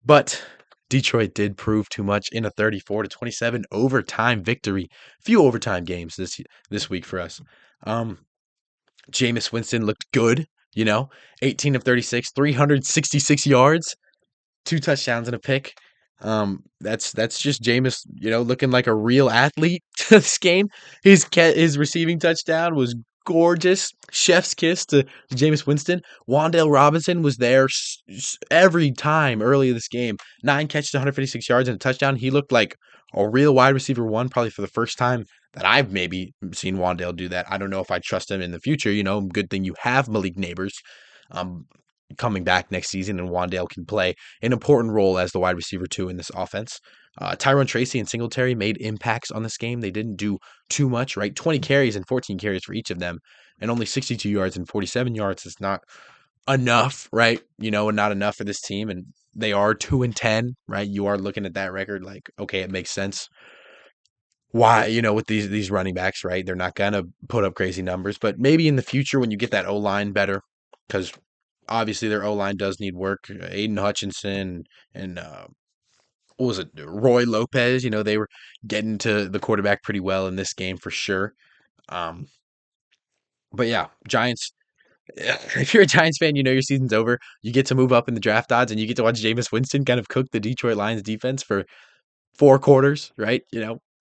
but Detroit did prove too much in a 34-27 overtime victory. Few overtime games this week for us. Jameis Winston looked good, 18 of 36, 366 yards, 2 touchdowns and a pick. That's just Jameis, looking like a real athlete this game. His receiving touchdown was gorgeous. Chef's kiss to Jameis Winston. Wan'Dale Robinson was there every time early in this game. 9 catches, 156 yards, and a touchdown. He looked like a real wide receiver one, probably for the first time that I've maybe seen Wan'Dale do that. I don't know if I trust him in the future. Good thing you have Malik Neighbors coming back next season, and Wan'Dale can play an important role as the wide receiver too in this offense. Tyrone Tracy and Singletary made impacts on this game. They didn't do too much, right? 20 carries and 14 carries for each of them, and only 62 yards and 47 yards is not enough, right? And not enough for this team. And they are 2-10, right? You are looking at that record like, okay, it makes sense. Why, with these running backs, right? They're not gonna put up crazy numbers, but maybe in the future when you get that O line better, because obviously their O line does need work. Aiden Hutchinson and what was it, Roy Lopez? They were getting to the quarterback pretty well in this game for sure. But yeah, Giants. If you're a Giants fan, your season's over. You get to move up in the draft odds, and you get to watch Jameis Winston kind of cook the Detroit Lions defense for 4 quarters, right?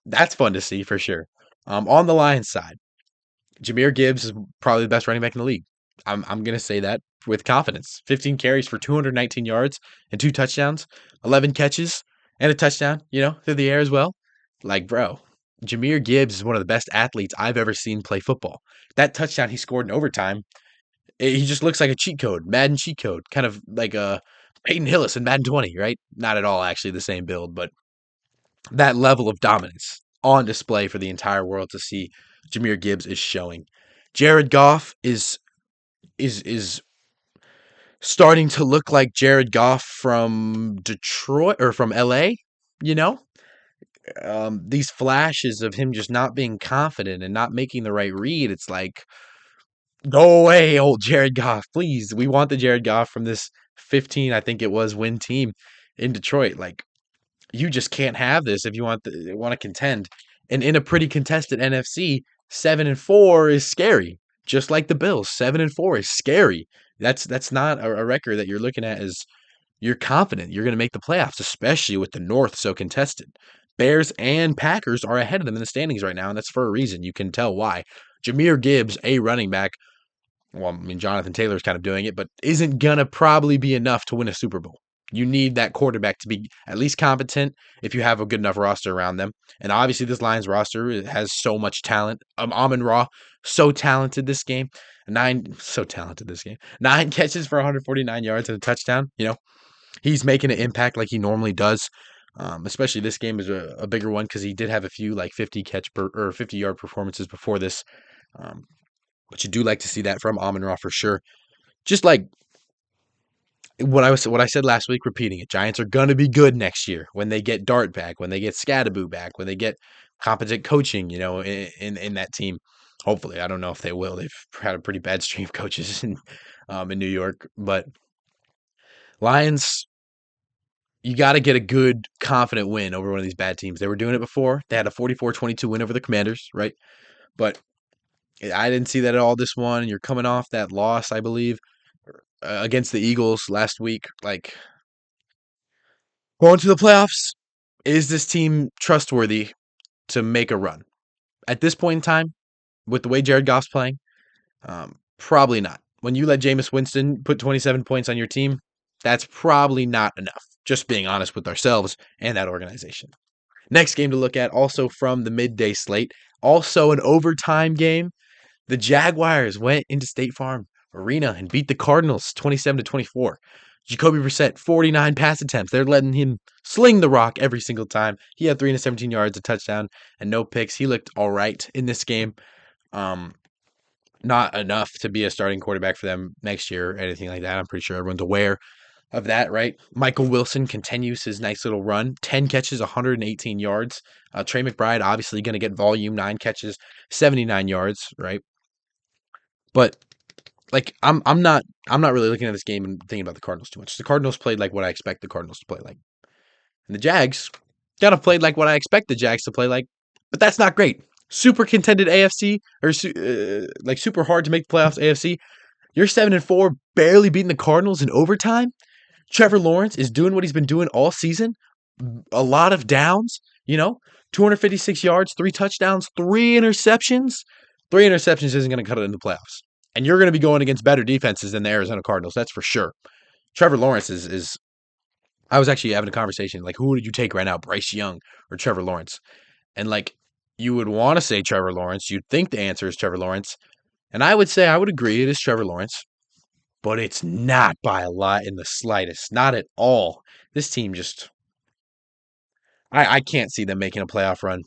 That's fun to see for sure. On the Lions side, Jahmyr Gibbs is probably the best running back in the league. I'm gonna say that with confidence. 15 carries for 219 yards and 2 touchdowns, 11 catches and a touchdown, through the air as well. Like, bro, Jahmyr Gibbs is one of the best athletes I've ever seen play football. That touchdown he scored in overtime, he just looks like a cheat code, Madden cheat code, kind of like a Peyton Hillis in Madden 20, right? Not at all actually the same build, but that level of dominance on display for the entire world to see. Jahmyr Gibbs is showing. Jared Goff is starting to look like Jared Goff from Detroit or from LA, you know? These flashes of him just not being confident and not making the right read. It's like, go away, old Jared Goff, please. We want the Jared Goff from this 15, I think it was, win team in Detroit. Like, you just can't have this if you want to contend. And in a pretty contested NFC, 7-4 is scary. Just like the Bills, 7-4 is scary. That's not a record that you're looking at as you're confident you're going to make the playoffs, especially with the North so contested. Bears and Packers are ahead of them in the standings right now, and that's for a reason. You can tell why. Jahmyr Gibbs, a running back, well, I mean, Jonathan Taylor's kind of doing it, but isn't going to probably be enough to win a Super Bowl. You need that quarterback to be at least competent if you have a good enough roster around them. And obviously, this Lions roster has so much talent. Amon-Ra, so talented this game. So talented this game. 9 catches for 149 yards and a touchdown. He's making an impact like he normally does. Especially this game is a bigger one because he did have a few like 50-yard performances before this. But you do like to see that from Amon-Ra for sure. Just like what I said last week, repeating it. Giants are gonna be good next year when they get Dart back, when they get Scadaboo back, when they get competent coaching, in that team. Hopefully, I don't know if they will. They've had a pretty bad stream of coaches in New York, but Lions, you got to get a good, confident win over one of these bad teams. They were doing it before. They had a 44-22 win over the Commanders, right? But I didn't see that at all this one. You're coming off that loss, I believe, against the Eagles last week. Like, going to the playoffs, is this team trustworthy to make a run? At this point in time, with the way Jared Goff's playing, probably not. When you let Jameis Winston put 27 points on your team, that's probably not enough. Just being honest with ourselves and that organization. Next game to look at, also from the midday slate, also an overtime game. The Jaguars went into State Farm Arena and beat the Cardinals 27-24. Jacoby Brissett, 49 pass attempts. They're letting him sling the rock every single time. He had 317 yards, a touchdown, and no picks. He looked all right in this game. Not enough to be a starting quarterback for them next year or anything like that. I'm pretty sure everyone's aware of that, right? Michael Wilson continues his nice little run. 10 catches, 118 yards. Trey McBride obviously going to get volume. 9 catches, 79 yards, right? But like I'm not really looking at this game and thinking about the Cardinals too much. The Cardinals played like what I expect the Cardinals to play like. And the Jags kind of played like what I expect the Jags to play like, but that's not great. Super contended AFC or like super hard to make the playoffs AFC. You're 7-4, barely beating the Cardinals in overtime. Trevor Lawrence is doing what he's been doing all season. A lot of downs, 256 yards, 3 touchdowns, 3 interceptions. 3 interceptions isn't going to cut it in the playoffs. And you're going to be going against better defenses than the Arizona Cardinals, that's for sure. Trevor Lawrence is I was actually having a conversation, like, who would you take right now, Bryce Young or Trevor Lawrence? And, like, you would want to say Trevor Lawrence. You'd think the answer is Trevor Lawrence. And I would say I would agree it is Trevor Lawrence. But it's not by a lot in the slightest. Not at all. This team just I can't see them making a playoff run.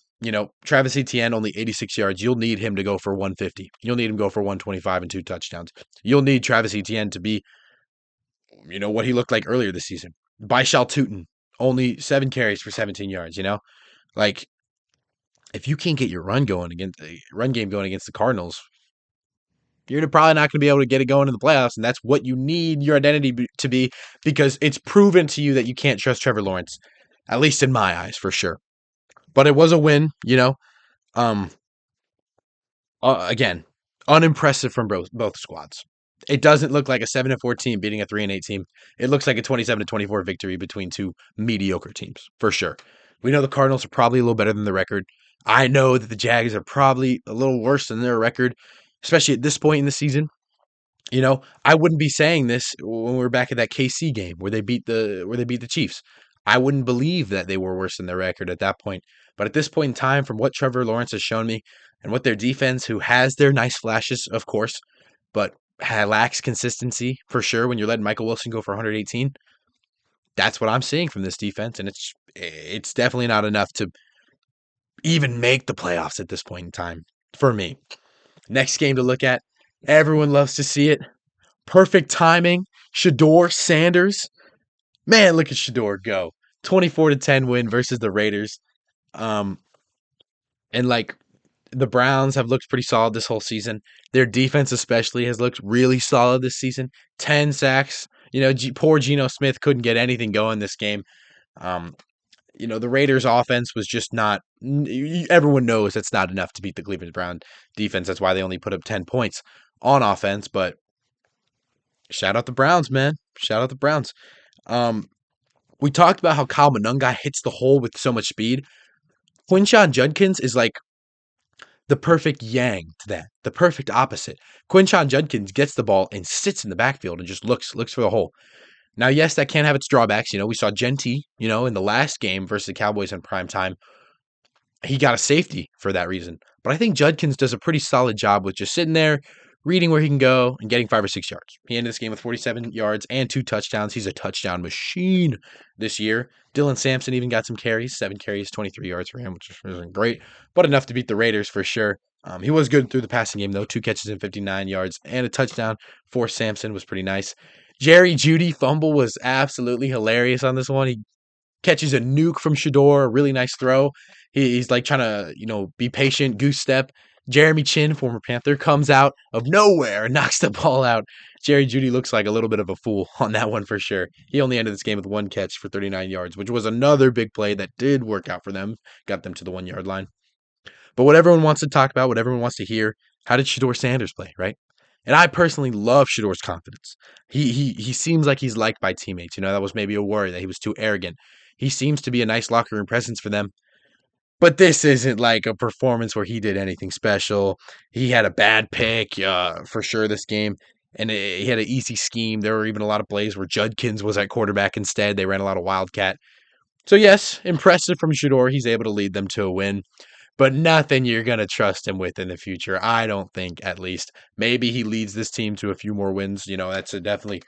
Travis Etienne, only 86 yards. You'll need him to go for 150. You'll need him to go for 125 and 2 touchdowns. You'll need Travis Etienne to be, what he looked like earlier this season. Baishal Tutin, only 7 carries for 17 yards, Like, if you can't get your run game going against the Cardinals, you're probably not going to be able to get it going in the playoffs, and that's what you need your identity to be, because it's proven to you that you can't trust Trevor Lawrence, at least in my eyes, for sure. But it was a win, Again, unimpressive from both squads. It doesn't look like a 7-4 team beating a 3-8 team. It looks like a 27-24 victory between two mediocre teams, for sure. We know the Cardinals are probably a little better than the record. I know that the Jags are probably a little worse than their record, especially at this point in the season. I wouldn't be saying this when we were back at that KC game where they beat the Chiefs. I wouldn't believe that they were worse than their record at that point. But at this point in time, from what Trevor Lawrence has shown me and what their defense, who has their nice flashes, of course, but lacks consistency for sure when you're letting Michael Wilson go for 118, that's what I'm seeing from this defense, and it's definitely not enough to even make the playoffs at this point in time for me. Next game to look at, everyone loves to see it. Perfect timing. Shador Sanders. Man, look at Shador go. 24-10 win versus the Raiders. Um, and like the Browns have looked pretty solid this whole season. Their defense especially has looked really solid this season. 10 sacks. Poor Geno Smith couldn't get anything going this game. Um, the Raiders offense was just not, everyone knows that's not enough to beat the Cleveland Brown defense. That's why they only put up 10 points on offense, but shout out the Browns, man. Shout out the Browns. We talked about how Kyle Monunga hits the hole with so much speed. Quinshon Judkins is like the perfect yang to that, the perfect opposite. Quinshon Judkins gets the ball and sits in the backfield and just looks for the hole. Now, yes, that can have its drawbacks. We saw Genty, in the last game versus the Cowboys in prime time. He got a safety for that reason. But I think Judkins does a pretty solid job with just sitting there, reading where he can go, and getting 5 or 6 yards. He ended this game with 47 yards and 2 touchdowns. He's a touchdown machine this year. Dylan Sampson even got some carries, 7 carries, 23 yards for him, which wasn't great, but enough to beat the Raiders for sure. He was good through the passing game, though. 2 catches and 59 yards and a touchdown for Sampson was pretty nice. Jerry Jeudy fumble was absolutely hilarious on this one. He catches a nuke from Shador, a really nice throw. He's like trying to, be patient, goose step. Jeremy Chin, former Panther, comes out of nowhere and knocks the ball out. Jerry Jeudy looks like a little bit of a fool on that one for sure. He only ended this game with 1 catch for 39 yards, which was another big play that did work out for them, got them to the 1-yard line. But what everyone wants to talk about, what everyone wants to hear, how did Shador Sanders play, right? And I personally love Shador's confidence. He seems like he's liked by teammates. That was maybe a worry that he was too arrogant. He seems to be a nice locker room presence for them. But this isn't like a performance where he did anything special. He had a bad pick for sure this game, and he had an easy scheme. There were even a lot of plays where Judkins was at quarterback instead. They ran a lot of Wildcat. So yes, impressive from Shador. He's able to lead them to a win, but nothing you're going to trust him with in the future. I don't think, at least. Maybe he leads this team to a few more wins. That's definitely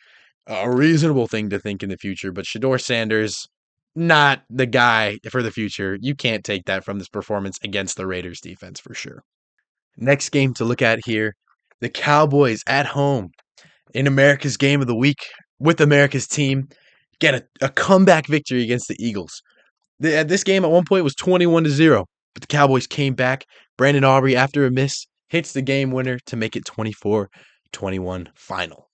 a reasonable thing to think in the future. But Shador Sanders, not the guy for the future. You can't take that from this performance against the Raiders defense for sure. Next game to look at here, the Cowboys at home in America's Game of the Week with America's team get a comeback victory against the Eagles. This game at one point was 21-0, but the Cowboys came back. Brandon Aubrey, after a miss, hits the game winner to make it 24-21 final.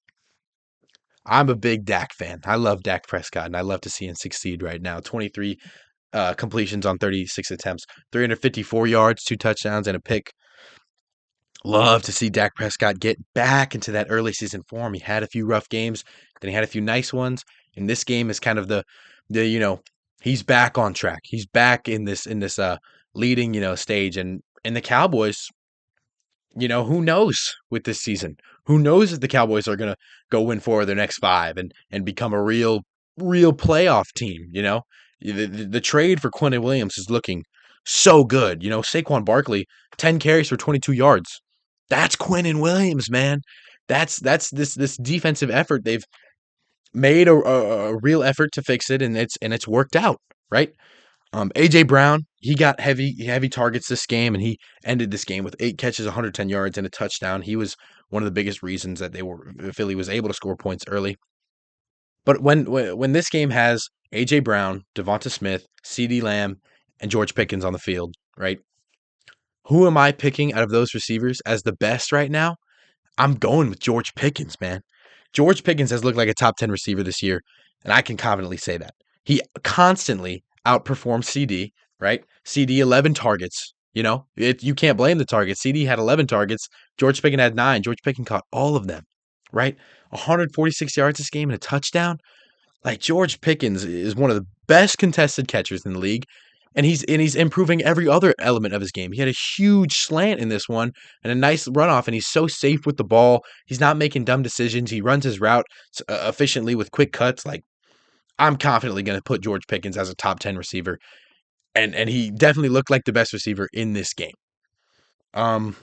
I'm a big Dak fan. I love Dak Prescott, and I love to see him succeed right now. 23 completions on 36 attempts, 354 yards, 2 touchdowns, and a pick. Love to see Dak Prescott get back into that early season form. He had a few rough games, then he had a few nice ones, and this game is kind of the he's back on track. He's back in this leading stage, and the Cowboys. Who knows with this season? Who knows if the Cowboys are going to go win 4 of their next 5 and become a real playoff team, The trade for Quentin Williams is looking so good. Saquon Barkley, 10 carries for 22 yards. That's Quentin Williams, man. That's this defensive effort. They've made a real effort to fix it, and it's worked out, right? A.J. Brown, he got heavy targets this game, and he ended this game with 8 catches, 110 yards, and a touchdown. He was one of the biggest reasons that Philly was able to score points early. But when this game has A.J. Brown, Devonta Smith, CeeDee Lamb, and George Pickens on the field, right? Who am I picking out of those receivers as the best right now? I'm going with George Pickens, man. George Pickens has looked like a top 10 receiver this year, and I can confidently say that. He constantly outperformed CD, right? CD 11 targets. You can't blame the targets. CD had 11 targets. George Pickens had 9. George Pickens caught all of them, right? 146 yards this game and a touchdown. Like, George Pickens is one of the best contested catchers in the league, and he's improving every other element of his game. He had a huge slant in this one and a nice runoff, and he's so safe with the ball. He's not making dumb decisions. He runs his route efficiently with quick cuts. Like, I'm confidently going to put George Pickens as a top 10 receiver, and he definitely looked like the best receiver in this game. Um,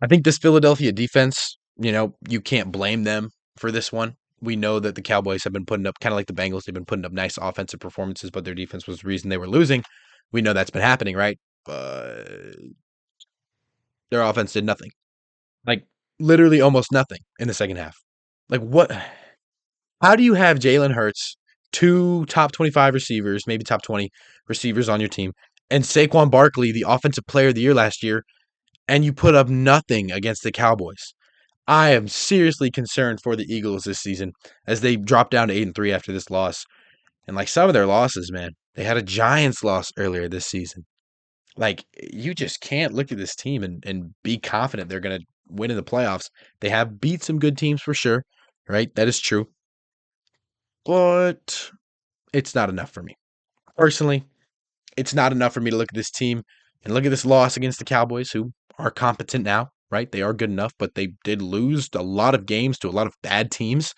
I think this Philadelphia defense, you can't blame them for this one. We know that the Cowboys have been putting up, kind of like the Bengals, they've been putting up nice offensive performances, but their defense was the reason they were losing. We know that's been happening, right? But their offense did nothing. Like, literally almost nothing in the second half. Like, what? How do you have Jalen Hurts, two top 25 receivers, maybe top 20 receivers on your team, and Saquon Barkley, the offensive player of the year last year, and you put up nothing against the Cowboys? I am seriously concerned for the Eagles this season as they drop down to 8-3 after this loss. And like some of their losses, man, they had a Giants loss earlier this season. Like, you just can't look at this team and be confident they're going to win in the playoffs. They have beat some good teams for sure, right? That is true. But it's not enough for me. Personally, it's not enough for me to look at this team and look at this loss against the Cowboys, who are competent now, right? They are good enough, but they did lose a lot of games to a lot of bad teams.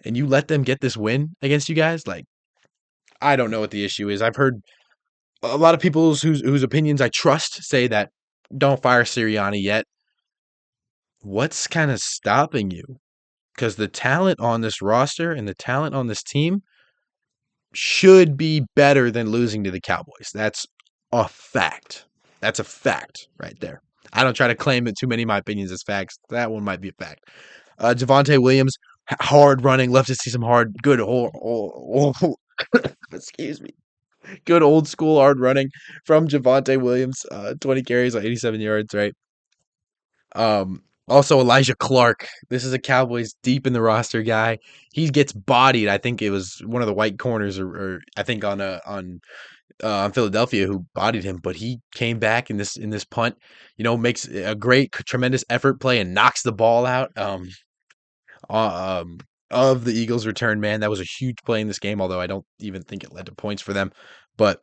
And you let them get this win against you guys? Like, I don't know what the issue is. I've heard a lot of people whose opinions I trust say that don't fire Sirianni yet. What's kind of stopping you? Because the talent on this roster and the talent on this team should be better than losing to the Cowboys. That's a fact. That's a fact right there. I don't try to claim that too many of my opinions as facts. That one might be a fact. Javonte Williams, hard running. Love to see some hard, good, excuse me. Good old school hard running from Javonte Williams. 20 carries on 87 yards, right? Also Elijah Clark. This is a Cowboys deep in the roster guy. He gets bodied. I think it was one of the white corners, or I think on Philadelphia who bodied him, but he came back in this punt. Makes a great, tremendous effort play and knocks the ball out. Uh, um, of the Eagles' return man, that was a huge play in this game. Although I don't even think it led to points for them, but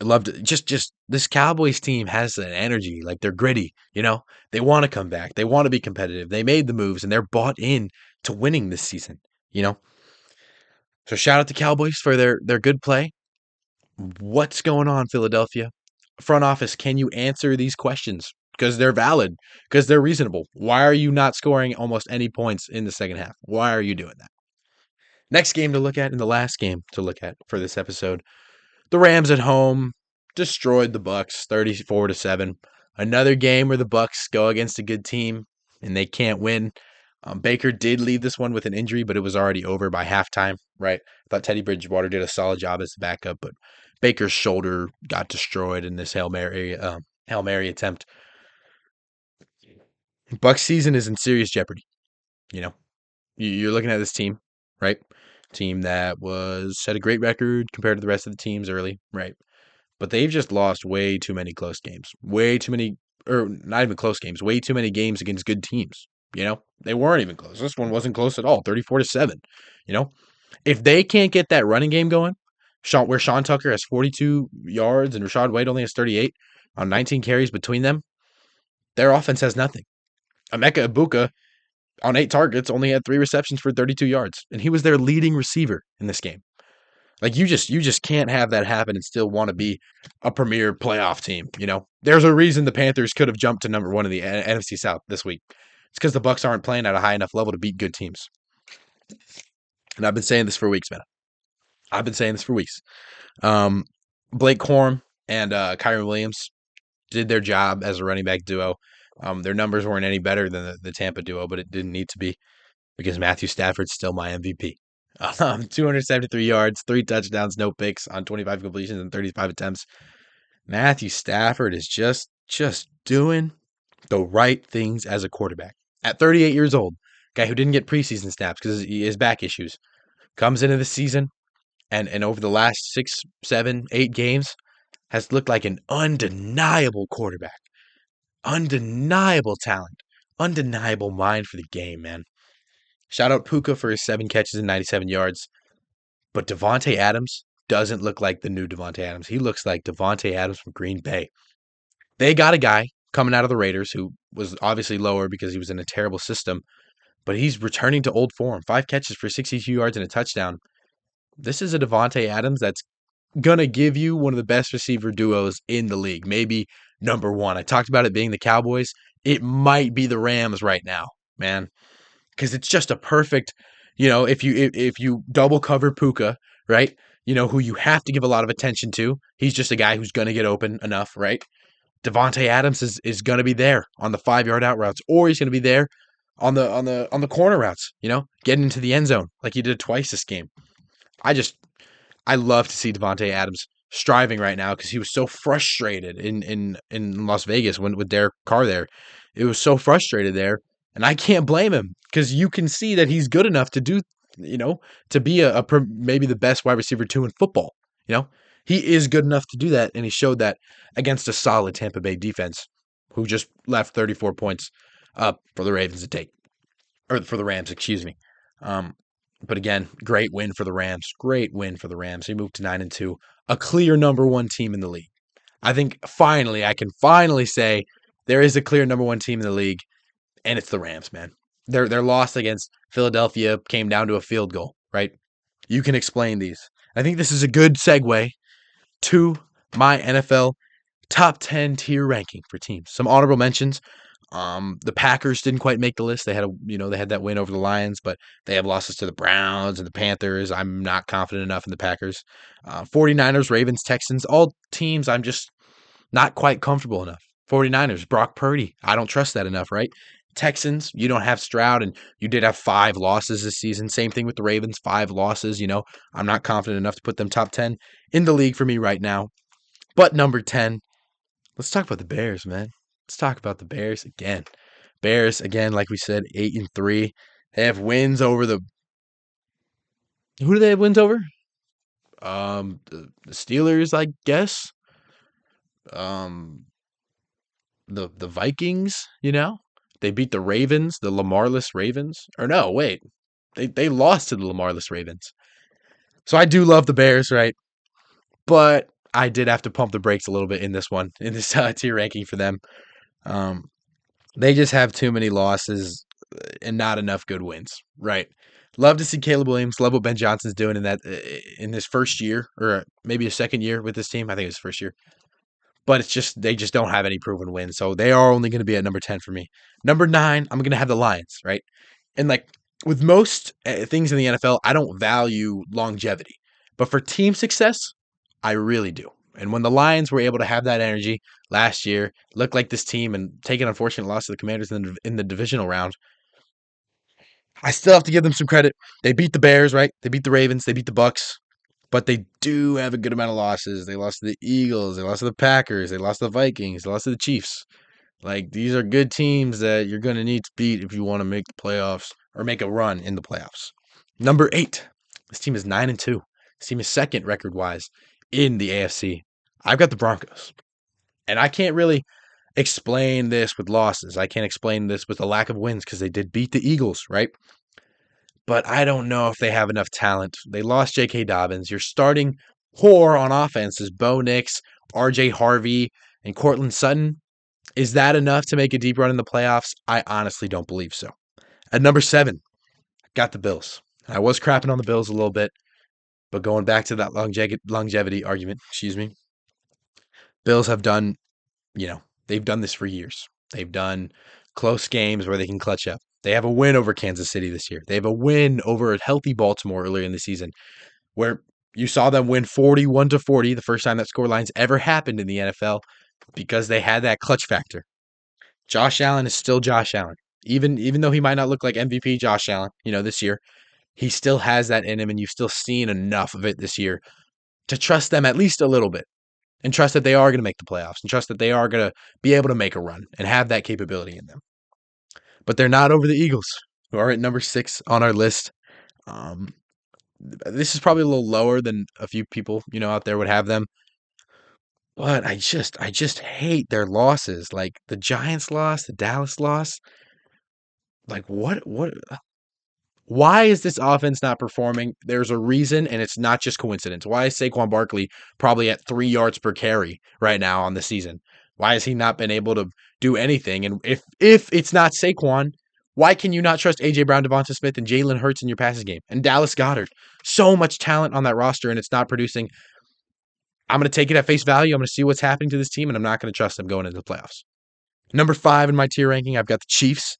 I loved it. Just this Cowboys team has an energy, like they're gritty, They want to come back. They want to be competitive. They made the moves and they're bought in to winning this season, you know? So shout out to Cowboys for their good play. What's going on, Philadelphia? Front office, can you answer these questions? Because they're valid, because they're reasonable. Why are you not scoring almost any points in the second half? Why are you doing that? Next game to look at, and the last game to look at for this episode. The Rams at home destroyed the Bucks 34-7. Another game where the Bucks go against a good team and they can't win. Baker did leave this one with an injury, but it was already over by halftime, right? I thought Teddy Bridgewater did a solid job as the backup, but Baker's shoulder got destroyed in this Hail Mary attempt. Bucks season is in serious jeopardy. You know, you're looking at this team, right? Team that had a great record compared to the rest of the teams early, right? But they've just lost way too many close games. Way too many, or not even close games, way too many games against good teams. They weren't even close. This one wasn't close at all, 34-7. If they can't get that running game going, where Sean Tucker has 42 yards and Rashad White only has 38 on 19 carries between them, their offense has nothing. Emeka Ibuka on 8 targets only had 3 receptions for 32 yards, and he was their leading receiver in this game. Like, you just can't have that happen and still want to be a premier playoff team. There's a reason the Panthers could have jumped to number 1 in the NFC South this week. It's because the Bucks aren't playing at a high enough level to beat good teams. And I've been saying this for weeks, man. I've been saying this for weeks. Blake Corum and Kyron Williams did their job as a running back duo. Their numbers weren't any better than the Tampa duo, but it didn't need to be because Matthew Stafford's still my MVP. 273 yards, 3 touchdowns, no picks on 25 completions and 35 attempts. Matthew Stafford is just doing the right things as a quarterback. At 38 years old, guy who didn't get preseason snaps because he has back issues, comes into the season and over the last 6, 7, 8 games has looked like an undeniable quarterback. Undeniable talent. Undeniable mind for the game, man. Shout out Puka for his 7 catches and 97 yards. But Devontae Adams, doesn't look like the new Devontae Adams. He looks like Devontae Adams from Green Bay. They got a guy coming out of the Raiders who was obviously lower because he was in a terrible system, but he's returning to old form. 5 catches for 62 yards and a touchdown. This is a Devontae Adams that's going to give you one of the best receiver duos in the league. Maybe number one. I talked about it being the Cowboys. It might be the Rams right now, man, because it's just a perfect, if you double cover Puka, right? Who you have to give a lot of attention to. He's just a guy who's going to get open enough, right? Devontae Adams is going to be there on the 5 yard out routes, or he's going to be there on the corner routes. Getting into the end zone like he did twice this game. I love to see Devontae Adams striving right now because he was so frustrated in Las Vegas when with Derek Carr there. It was so frustrated there, and I can't blame him because you can see that he's good enough to do, to be maybe the best wide receiver two in football. You know, he is good enough to do that, and he showed that against a solid Tampa Bay defense, who just left 34 points up for the Ravens to take, or for the Rams, excuse me. Um, but again, great win for the Rams. Great win for the Rams. They moved to 9-2, a clear number one team in the league. I think I can finally say there is a clear number one team in the league, and it's the Rams, man. Their loss against Philadelphia came down to a field goal, right? You can explain these. I think this is a good segue to my NFL top 10 tier ranking for teams. Some honorable mentions. The Packers didn't quite make the list. They had that win over the Lions, but they have losses to the Browns and the Panthers. I'm not confident enough in the Packers. 49ers, Ravens, Texans, all teams I'm just not quite comfortable enough. 49ers, Brock Purdy. I don't trust that enough, right? Texans, you don't have Stroud, and you did have 5 losses this season. Same thing with the Ravens, 5 losses. I'm not confident enough to put them top 10 in the league for me right now. But number 10, let's talk about the Bears, man. Let's talk about the Bears again. Bears, again, like we said, 8-3. They have wins over the. Who do they have wins over? The Steelers, I guess. Um, the Vikings, They beat the Ravens, the Lamarless Ravens. Or no, wait. They lost to the Lamarless Ravens. So I do love the Bears, right? But I did have to pump the brakes a little bit in this one, in this tier ranking for them. They just have too many losses and not enough good wins, right? Love to see Caleb Williams. Love what Ben Johnson's doing in this first year, or maybe a second year with this team. I think it's first year. But it's just they just don't have any proven wins, so they are only going to be at number 10 for me. Number 9, I'm going to have the Lions, right? And like with most things in the NFL, I don't value longevity, but for team success, I really do. And when the Lions were able to have that energy last year, look like this team, and take an unfortunate loss to the Commanders in the divisional round, I still have to give them some credit. They beat the Bears, right? They beat the Ravens. They beat the Bucks. But they do have a good amount of losses. They lost to the Eagles. They lost to the Packers. They lost to the Vikings. They lost to the Chiefs. Like, these are good teams that you're going to need to beat if you want to make the playoffs or make a run in the playoffs. Number 8. This team is 9-2. This team is second record-wise in the AFC. I've got the Broncos. And I can't really explain this with losses. I can't explain this with a lack of wins because they did beat the Eagles, right? But I don't know if they have enough talent. They lost J.K. Dobbins. Your starting core on offense is Bo Nix, R.J. Harvey, and Cortland Sutton. Is that enough to make a deep run in the playoffs? I honestly don't believe so. At number 7, got the Bills. I was crapping on the Bills a little bit, but going back to that longevity argument, Bills have done, they've done this for years. They've done close games where they can clutch up. They have a win over Kansas City this year. They have a win over a healthy Baltimore earlier in the season, where you saw them win 41-40, the first time that scoreline's ever happened in the NFL, because they had that clutch factor. Josh Allen is still Josh Allen. Even though he might not look like MVP Josh Allen, this year, he still has that in him, and you've still seen enough of it this year to trust them at least a little bit, and trust that they are going to make the playoffs, and trust that they are going to be able to make a run and have that capability in them. But they're not over the Eagles, who are at number 6 on our list. This is probably a little lower than a few people, out there would have them. But I just hate their losses. Like the Giants loss, the Dallas loss. Like what Why is this offense not performing? There's a reason, and it's not just coincidence. Why is Saquon Barkley probably at 3 yards per carry right now on the season? Why has he not been able to do anything? And if it's not Saquon, why can you not trust AJ Brown, Devonta Smith, and Jalen Hurts in your passing game? And Dallas Goedert. So much talent on that roster, and it's not producing. I'm going to take it at face value. I'm going to see what's happening to this team, and I'm not going to trust them going into the playoffs. Number 5 in my tier ranking, I've got the Chiefs.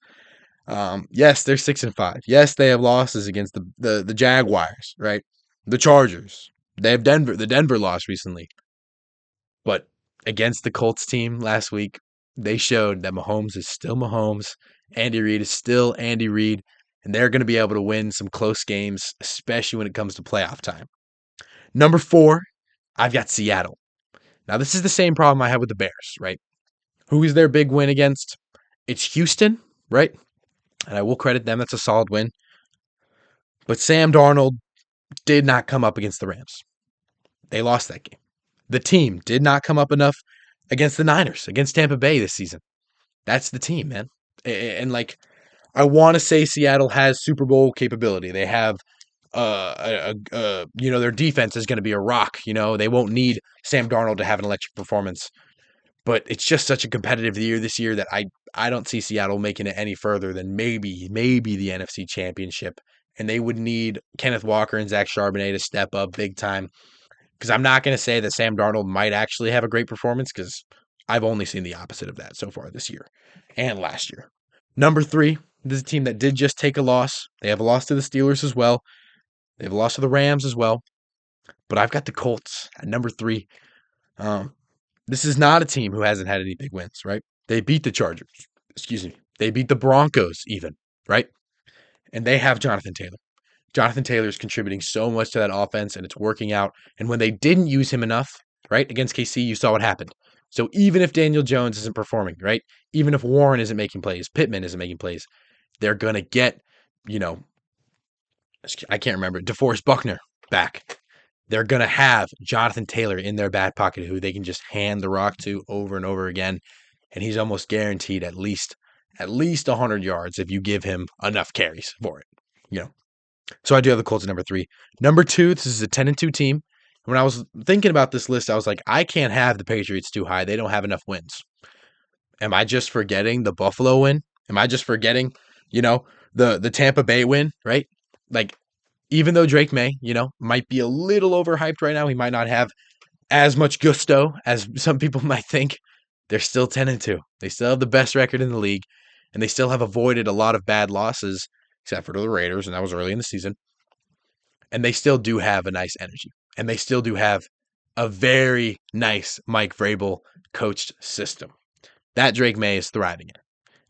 Yes, they're 6-5. Yes, they have losses against the Jaguars, right? The Chargers. They have Denver. The Denver lost recently, but against the Colts team last week, they showed that Mahomes is still Mahomes. Andy Reid is still Andy Reid, and they're going to be able to win some close games, especially when it comes to playoff time. Number 4, I've got Seattle. Now, this is the same problem I had with the Bears, right? Who is their big win against? It's Houston, right? And I will credit them. That's a solid win. But Sam Darnold did not come up against the Rams. They lost that game. The team did not come up enough against the Niners, against Tampa Bay this season. That's the team, man. And like, I want to say Seattle has Super Bowl capability. They have, their defense is going to be a rock. They won't need Sam Darnold to have an electric performance. But it's just such a competitive year this year that I don't see Seattle making it any further than maybe the NFC Championship. And they would need Kenneth Walker and Zach Charbonnet to step up big time. Because I'm not going to say that Sam Darnold might actually have a great performance because I've only seen the opposite of that so far this year and last year. Number 3, this is a team that did just take a loss. They have a loss to the Steelers as well. They have a loss to the Rams as well. But I've got the Colts at number 3. This is not a team who hasn't had any big wins, right? They beat the Chargers. Excuse me. They beat the Broncos even, right? And they have Jonathan Taylor. Jonathan Taylor is contributing so much to that offense, and it's working out. And when they didn't use him enough, right, against KC, you saw what happened. So even if Daniel Jones isn't performing, right, even if Warren isn't making plays, Pittman isn't making plays, they're going to get, I can't remember, DeForest Buckner back. They're going to have Jonathan Taylor in their back pocket who they can just hand the rock to over and over again. And he's almost guaranteed at least 100 yards if you give him enough carries for it. So I do have the Colts at number 3. Number 2, this is a 10-2 team. When I was thinking about this list, I was like, I can't have the Patriots too high. They don't have enough wins. Am I just forgetting the Buffalo win? Am I just forgetting, the Tampa Bay win, right? Like, even though Drake May, might be a little overhyped right now, he might not have as much gusto as some people might think. They're still 10-2. They still have the best record in the league, and they still have avoided a lot of bad losses, except for the Raiders, and that was early in the season. And they still do have a nice energy, and they still do have a very nice Mike Vrabel coached system that Drake May is thriving in.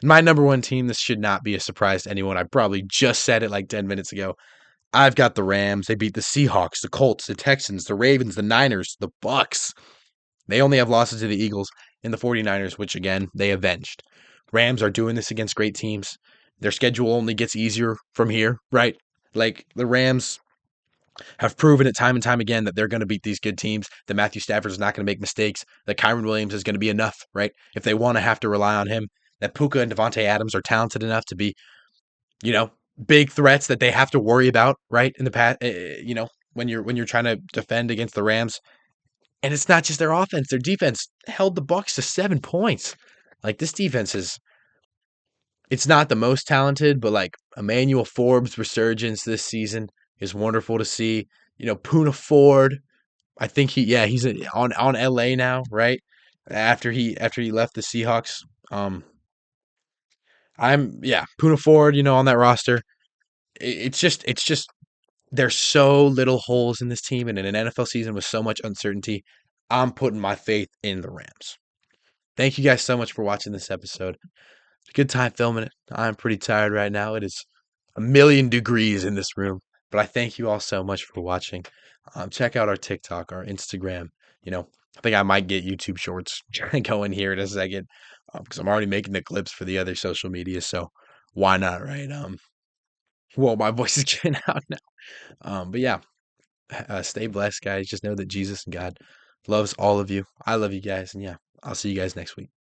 My number 1 team, this should not be a surprise to anyone. I probably just said it like 10 minutes ago. I've got the Rams. They beat the Seahawks, the Colts, the Texans, the Ravens, the Niners, the Bucks. They only have losses to the Eagles and the 49ers, which, again, they avenged. Rams are doing this against great teams. Their schedule only gets easier from here, right? Like, the Rams have proven it time and time again that they're going to beat these good teams, that Matthew Stafford is not going to make mistakes, that Kyron Williams is going to be enough, right? If they want to have to rely on him, that Puka and Devontae Adams are talented enough to be, big threats that they have to worry about, right? In the past, when you're trying to defend against the Rams. And it's not just their offense; their defense held the Bucks to 7 points. Like, this defense it's not the most talented, but like Emmanuel Forbes' resurgence this season is wonderful to see. Poona Ford, I think he's on LA now, right? After he left the Seahawks. Poona Ford, on that roster. It's just there's so little holes in this team, and in an NFL season with so much uncertainty, I'm putting my faith in the Rams. Thank you guys so much for watching this episode. Good time filming it. I'm pretty tired right now. It is a million degrees in this room, but I thank you all so much for watching. Check out our TikTok, our Instagram. I think I might get YouTube Shorts going here in a second because I'm already making the clips for the other social media. So why not, right? Well, my voice is getting out now. But yeah, stay blessed, guys. Just know that Jesus and God loves all of you. I love you guys, and yeah, I'll see you guys next week.